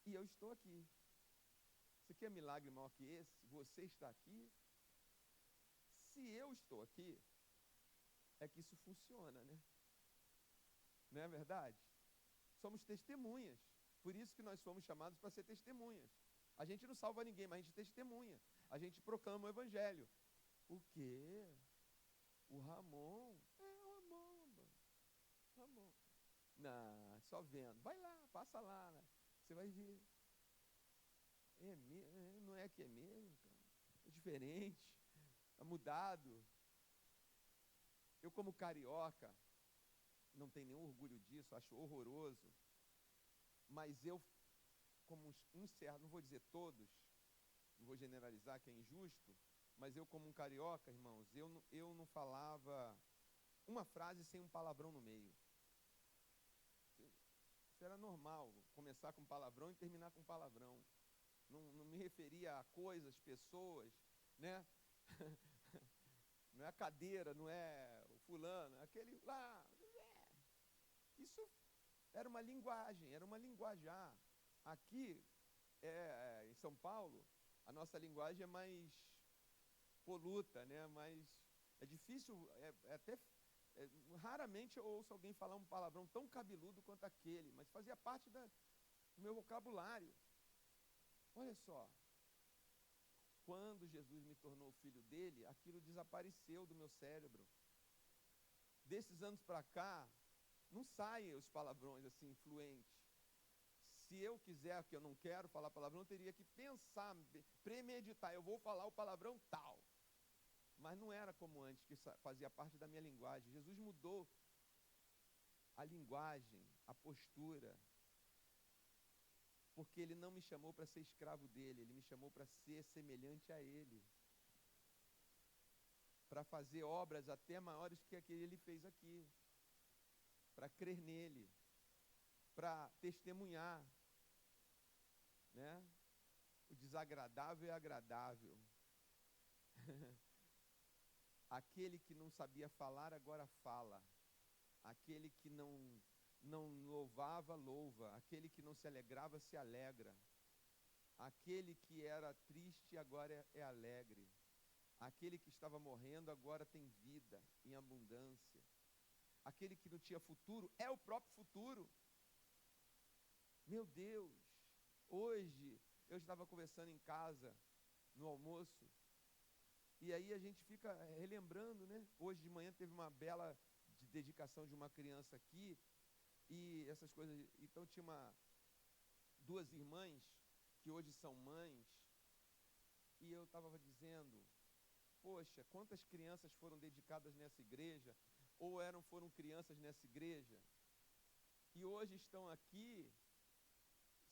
e eu estou aqui. Você quer milagre maior que esse? Você está aqui? Se eu estou aqui, é que isso funciona, né? Não é verdade? Somos testemunhas. Por isso que nós somos chamados para ser testemunhas. A gente não salva ninguém, mas a gente testemunha. A gente proclama o evangelho. O quê? O Ramon? Ramon. Não, só vendo. Vai lá, passa lá, né? Você vai ver. Não é que é mesmo, cara. É diferente. Está mudado. Eu, como carioca, não tenho nenhum orgulho disso, acho horroroso. Mas eu, como um certo, não vou dizer todos, não vou generalizar, que é injusto, mas eu, como um carioca, irmãos, eu não falava uma frase sem um palavrão no meio. Isso era normal, começar com palavrão e terminar com palavrão. Não me referia a coisas, pessoas, né? Não é a cadeira, não é o fulano, é aquele lá. Isso era uma linguagem, era uma linguajar. Aqui, em São Paulo, a nossa linguagem é mais poluta, né? É difícil, raramente eu ouço alguém falar um palavrão tão cabeludo quanto aquele, mas fazia parte do meu vocabulário. Olha só, quando Jesus me tornou filho dele, aquilo desapareceu do meu cérebro. Desses anos para cá, não saem os palavrões assim, fluentes. Se eu quiser, que eu não quero falar palavrão, eu teria que pensar, premeditar, eu vou falar o palavrão tal. Mas não era como antes, que fazia parte da minha linguagem. Jesus mudou a linguagem, a postura, porque ele não me chamou para ser escravo dele, ele me chamou para ser semelhante a ele, para fazer obras até maiores que aquele ele fez aqui, para crer nele, para testemunhar, né? O desagradável é agradável. Aquele que não sabia falar, agora fala. Aquele que não louvava, louva. Aquele que não se alegrava, se alegra. Aquele que era triste, agora é alegre. Aquele que estava morrendo, agora tem vida em abundância. Aquele que não tinha futuro, é o próprio futuro. Meu Deus, hoje eu estava conversando em casa, no almoço, e aí a gente fica relembrando, né? Hoje de manhã teve uma bela dedicação de uma criança aqui, e essas coisas. Então tinha duas irmãs, que hoje são mães, e eu estava dizendo, poxa, quantas crianças foram dedicadas nessa igreja, ou foram crianças nessa igreja, e hoje estão aqui,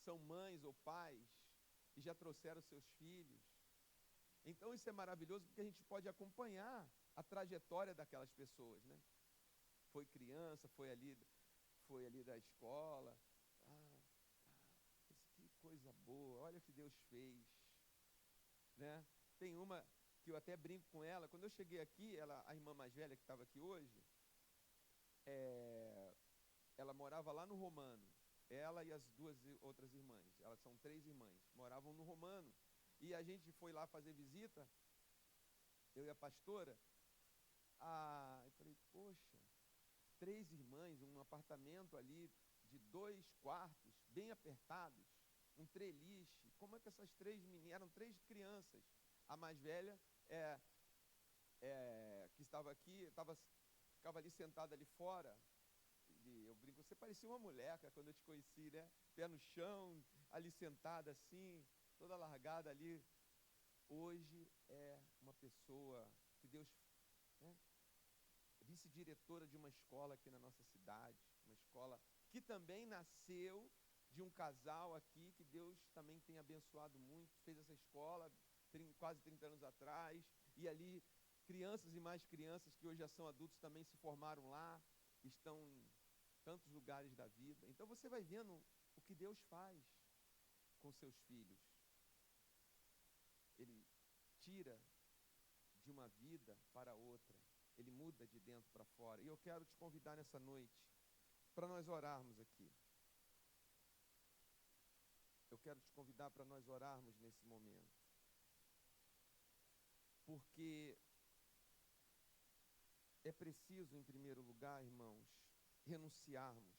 são mães ou pais, e já trouxeram seus filhos. Então isso é maravilhoso, porque a gente pode acompanhar a trajetória daquelas pessoas, né? Foi criança, foi ali da escola, coisa boa, olha o que Deus fez, né? Tem uma que eu até brinco com ela, quando eu cheguei aqui, a irmã mais velha que estava aqui hoje, ela morava lá no Romano, ela e as duas outras irmãs, elas são 3 irmãs, moravam no Romano, e a gente foi lá fazer visita, eu e a pastora, eu falei, poxa, 3 irmãs, um apartamento ali de 2 quartos, bem apertados, um treliche, como é que essas 3 meninas, eram 3 crianças, a mais velha, que estava aqui, ficava ali sentada ali fora, eu brinco, você parecia uma moleca quando eu te conheci, né? Pé no chão, ali sentada assim, toda largada ali. Hoje é uma pessoa que Deus, né, vice-diretora de uma escola aqui na nossa cidade, uma escola que também nasceu de um casal aqui, que Deus também tem abençoado muito, fez essa escola quase 30 anos atrás, e ali crianças e mais crianças que hoje já são adultos também se formaram lá, estão em tantos lugares da vida. Então você vai vendo o que Deus faz com seus filhos. Ele tira de uma vida para outra, ele muda de dentro para fora. E eu quero te convidar nessa noite para nós orarmos aqui. Eu quero te convidar para nós orarmos nesse momento. Porque é preciso, em primeiro lugar, irmãos, renunciarmos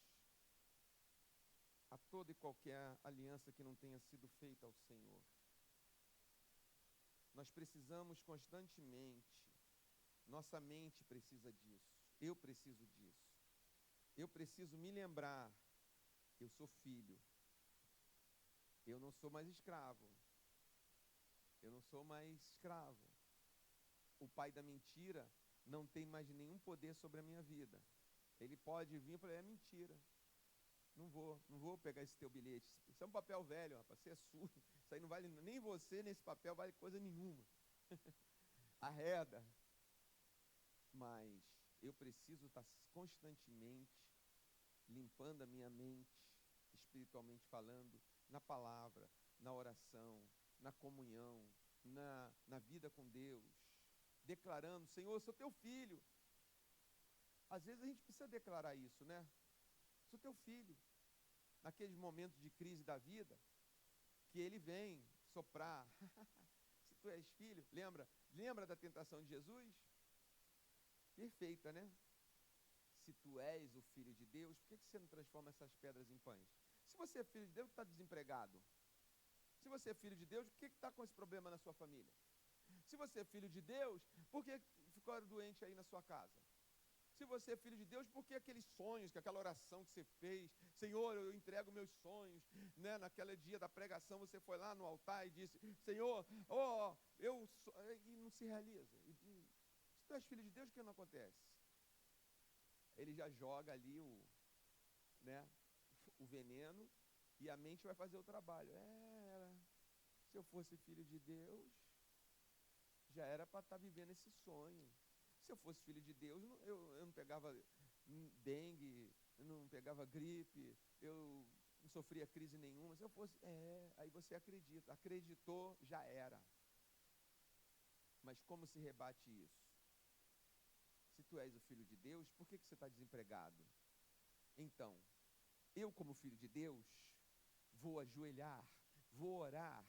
a toda e qualquer aliança que não tenha sido feita ao Senhor. Nós precisamos constantemente, nossa mente precisa disso, eu preciso disso. Eu preciso me lembrar, eu sou filho, eu não sou mais escravo, O pai da mentira não tem mais nenhum poder sobre a minha vida. Ele pode vir e falar, é mentira. Não vou pegar esse teu bilhete. Isso é um papel velho, rapaz, você é surdo. Isso aí não vale, nem você nesse papel vale coisa nenhuma. Arreda. Mas eu preciso estar constantemente limpando a minha mente, espiritualmente falando, na palavra, na oração, na comunhão, na vida com Deus, declarando, Senhor, eu sou teu filho. Às vezes a gente precisa declarar isso, né? Sou teu filho. Naqueles momentos de crise da vida, que ele vem soprar. Se tu és filho, lembra da tentação de Jesus? Perfeita, né? Se tu és o filho de Deus, por que você não transforma essas pedras em pães? Se você é filho de Deus, está desempregado. Se você é filho de Deus, por que está com esse problema na sua família? Se você é filho de Deus, por que ficou doente aí na sua casa? Se você é filho de Deus, por que aqueles sonhos, aquela oração que você fez, Senhor, eu entrego meus sonhos, né? Naquele dia da pregação, você foi lá no altar e disse, Senhor, e não se realiza. Se tu és filho de Deus, o que não acontece? Ele já joga ali o veneno e a mente vai fazer o trabalho. Se eu fosse filho de Deus, já era para estar vivendo esse sonho. Se eu fosse filho de Deus, eu não pegava dengue, eu não pegava gripe, eu não sofria crise nenhuma. Se eu fosse, aí você acredita. Acreditou, já era. Mas como se rebate isso? Se tu és o filho de Deus, por que você está desempregado? Então, eu como filho de Deus, vou ajoelhar, vou orar,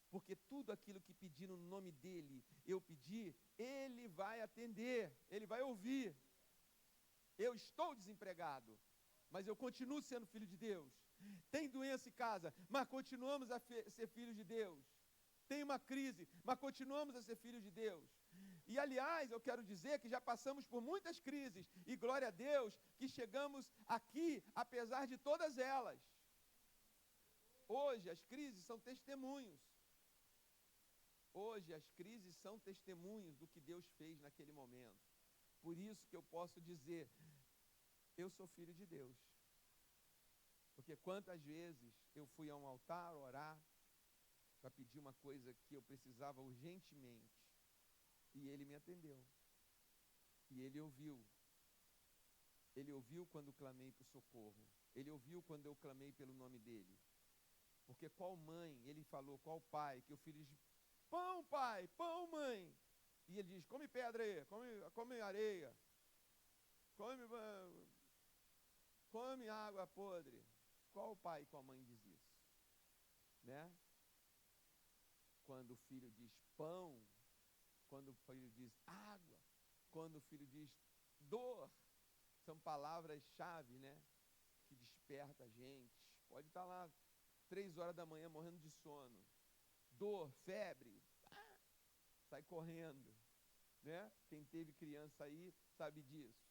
porque tudo aquilo que pedir no nome dele, eu pedir, ele vai atender, ele vai ouvir. Eu estou desempregado, mas eu continuo sendo filho de Deus. Tem doença em casa, mas continuamos a ser filhos de Deus. Tem uma crise, mas continuamos a ser filhos de Deus. E aliás, eu quero dizer que já passamos por muitas crises, e glória a Deus que chegamos aqui, apesar de todas elas. Hoje as crises são testemunhos. Hoje as crises são testemunhos do que Deus fez naquele momento. Por isso que eu posso dizer, eu sou filho de Deus. Porque quantas vezes eu fui a um altar orar para pedir uma coisa que eu precisava urgentemente, e ele me atendeu. E ele ouviu. Ele ouviu quando clamei por socorro. Ele ouviu quando eu clamei pelo nome dele. Porque qual mãe, ele falou, qual pai, que o filho diz, pão pai, pão mãe. E ele diz, come pedra aí, come areia, come água podre. Qual pai e qual mãe diz isso? Né? Quando o filho diz pão, quando o filho diz água, quando o filho diz dor, são palavras-chave, né? Que desperta a gente. Pode estar lá 3 horas da manhã morrendo de sono, dor, febre, sai correndo, né? Quem teve criança aí sabe disso.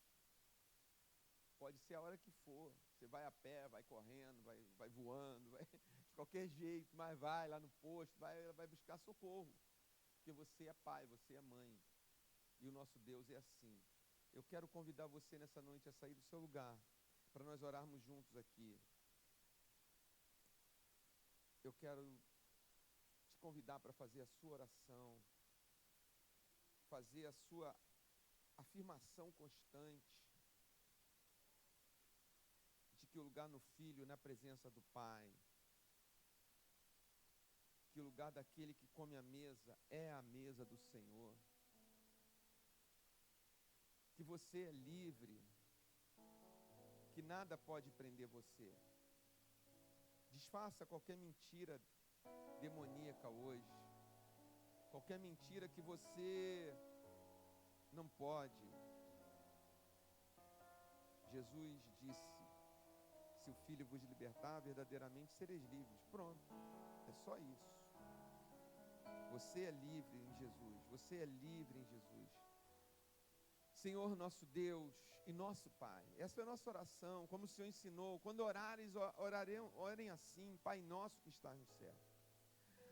Pode ser a hora que for, você vai a pé, vai correndo, vai voando, vai de qualquer jeito, mas vai lá no posto, vai buscar socorro, porque você é pai, você é mãe, e o nosso Deus é assim. Eu quero convidar você nessa noite a sair do seu lugar, para nós orarmos juntos aqui. Eu quero te convidar para fazer a sua oração, fazer a sua afirmação constante, de que o lugar no filho, na presença do Pai, que o lugar daquele que come a mesa é a mesa do Senhor, que você é livre, que nada pode prender você. Desfaça qualquer mentira demoníaca hoje, qualquer mentira que você não pode. Jesus disse, se o Filho vos libertar, verdadeiramente sereis livres. Pronto, é só isso. Você é livre em Jesus, você é livre em Jesus. Senhor nosso Deus e nosso Pai, essa é a nossa oração, como o Senhor ensinou. Quando orares, orem assim, Pai nosso que estás no céu.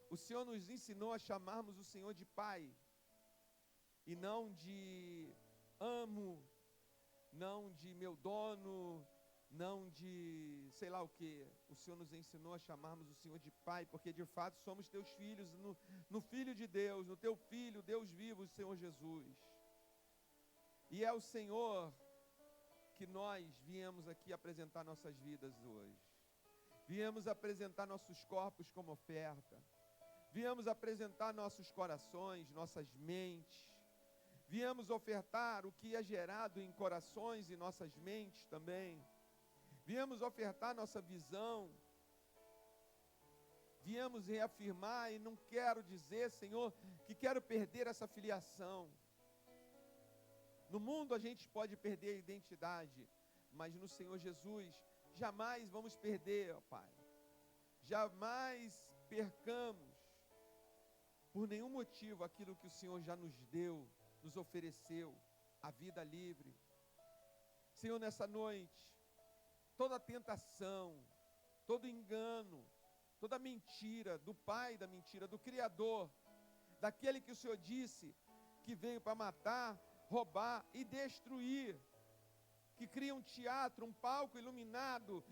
O Senhor nos ensinou a chamarmos o Senhor de Pai, e não de amo, não de meu dono, não de sei lá o que. O Senhor nos ensinou a chamarmos o Senhor de Pai, porque de fato somos teus filhos, no Filho de Deus, no teu Filho, Deus vivo, o Senhor Jesus. E é o Senhor que nós viemos aqui apresentar nossas vidas hoje. Viemos apresentar nossos corpos como oferta. Viemos apresentar nossos corações, nossas mentes. Viemos ofertar o que é gerado em corações e nossas mentes também. Viemos ofertar nossa visão. Viemos reafirmar, e não quero dizer, Senhor, que quero perder essa filiação. No mundo a gente pode perder a identidade, mas no Senhor Jesus jamais vamos perder, ó Pai. Jamais percamos por nenhum motivo aquilo que o Senhor já nos deu, nos ofereceu, a vida livre. Senhor, nessa noite, toda tentação, todo engano, toda mentira do pai da mentira, do Criador, daquele que o Senhor disse que veio para matar, roubar e destruir, que cria um teatro, um palco iluminado,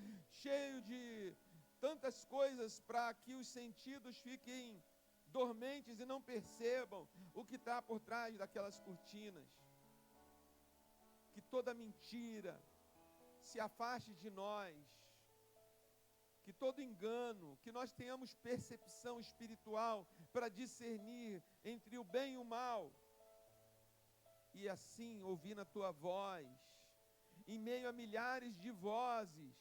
cheio de tantas coisas para que os sentidos fiquem dormentes e não percebam o que está por trás daquelas cortinas. Que toda mentira se afaste de nós, que todo engano, que nós tenhamos percepção espiritual para discernir entre o bem e o mal, e assim ouvir na tua voz, em meio a milhares de vozes.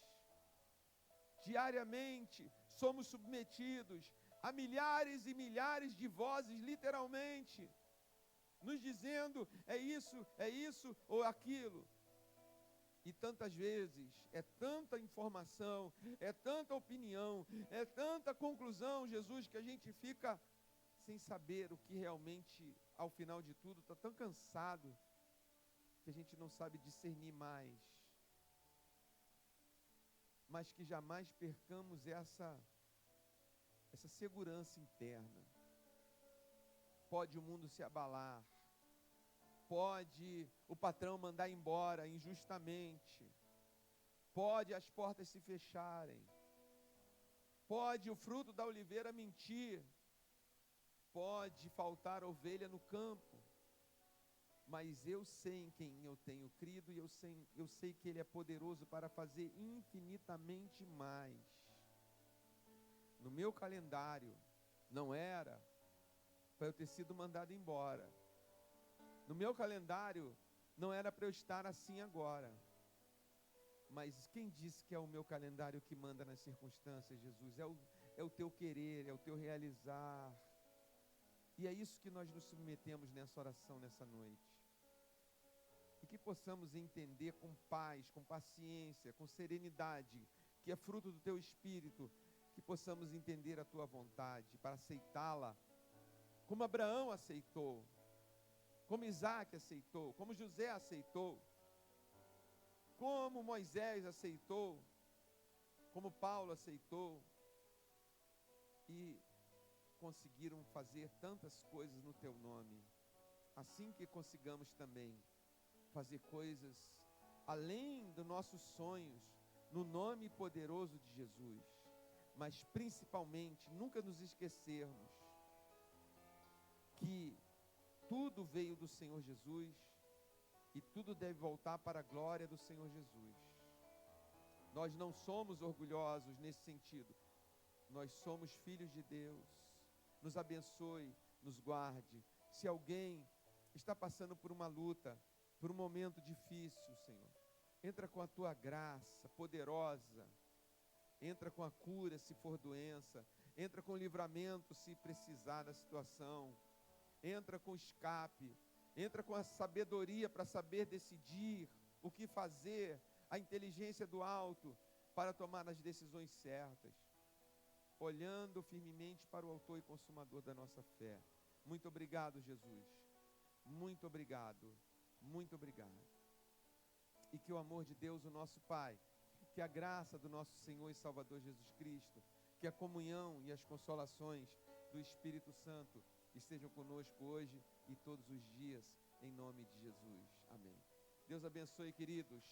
Diariamente somos submetidos a milhares e milhares de vozes, literalmente, nos dizendo é isso ou aquilo. E tantas vezes, é tanta informação, é tanta opinião, é tanta conclusão, Jesus, que a gente fica sem saber o que realmente, ao final de tudo, está tão cansado, que a gente não sabe discernir mais. Mas que jamais percamos essa segurança interna. Pode o mundo se abalar, pode o patrão mandar embora injustamente, pode as portas se fecharem, pode o fruto da oliveira mentir, pode faltar ovelha no campo, mas eu sei em quem eu tenho crido e eu sei que Ele é poderoso para fazer infinitamente mais. no meu calendário, não era para eu ter sido mandado embora. No meu calendário, não era para eu estar assim agora. Mas quem disse que é o meu calendário que manda nas circunstâncias, Jesus? É o teu querer, é o teu realizar. E é isso que nós nos submetemos nessa oração, nessa noite. E que possamos entender com paz, com paciência, com serenidade, que é fruto do teu Espírito, que possamos entender a tua vontade, para aceitá-la, como Abraão aceitou, como Isaac aceitou, como José aceitou, como Moisés aceitou, como Paulo aceitou, e conseguiram fazer tantas coisas no teu nome. Assim que consigamos também fazer coisas além dos nossos sonhos, no nome poderoso de Jesus, mas principalmente nunca nos esquecermos que tudo veio do Senhor Jesus e tudo deve voltar para a glória do Senhor Jesus. Nós não somos orgulhosos nesse sentido, nós somos filhos de Deus. Nos abençoe, nos guarde. Se alguém está passando por uma luta, por um momento difícil, Senhor, entra com a tua graça poderosa, entra com a cura se for doença, entra com livramento se precisar da situação, entra com escape, entra com a sabedoria para saber decidir o que fazer, a inteligência do alto para tomar as decisões certas, olhando firmemente para o autor e consumador da nossa fé. Muito obrigado, Jesus. Muito obrigado. Muito obrigado. E que o amor de Deus, o nosso Pai, que a graça do nosso Senhor e Salvador Jesus Cristo, que a comunhão e as consolações do Espírito Santo estejam conosco hoje e todos os dias, em nome de Jesus. Amém. Deus abençoe, queridos.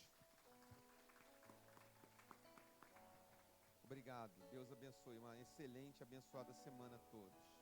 Obrigado. Deus abençoe. Uma excelente, abençoada semana a todos.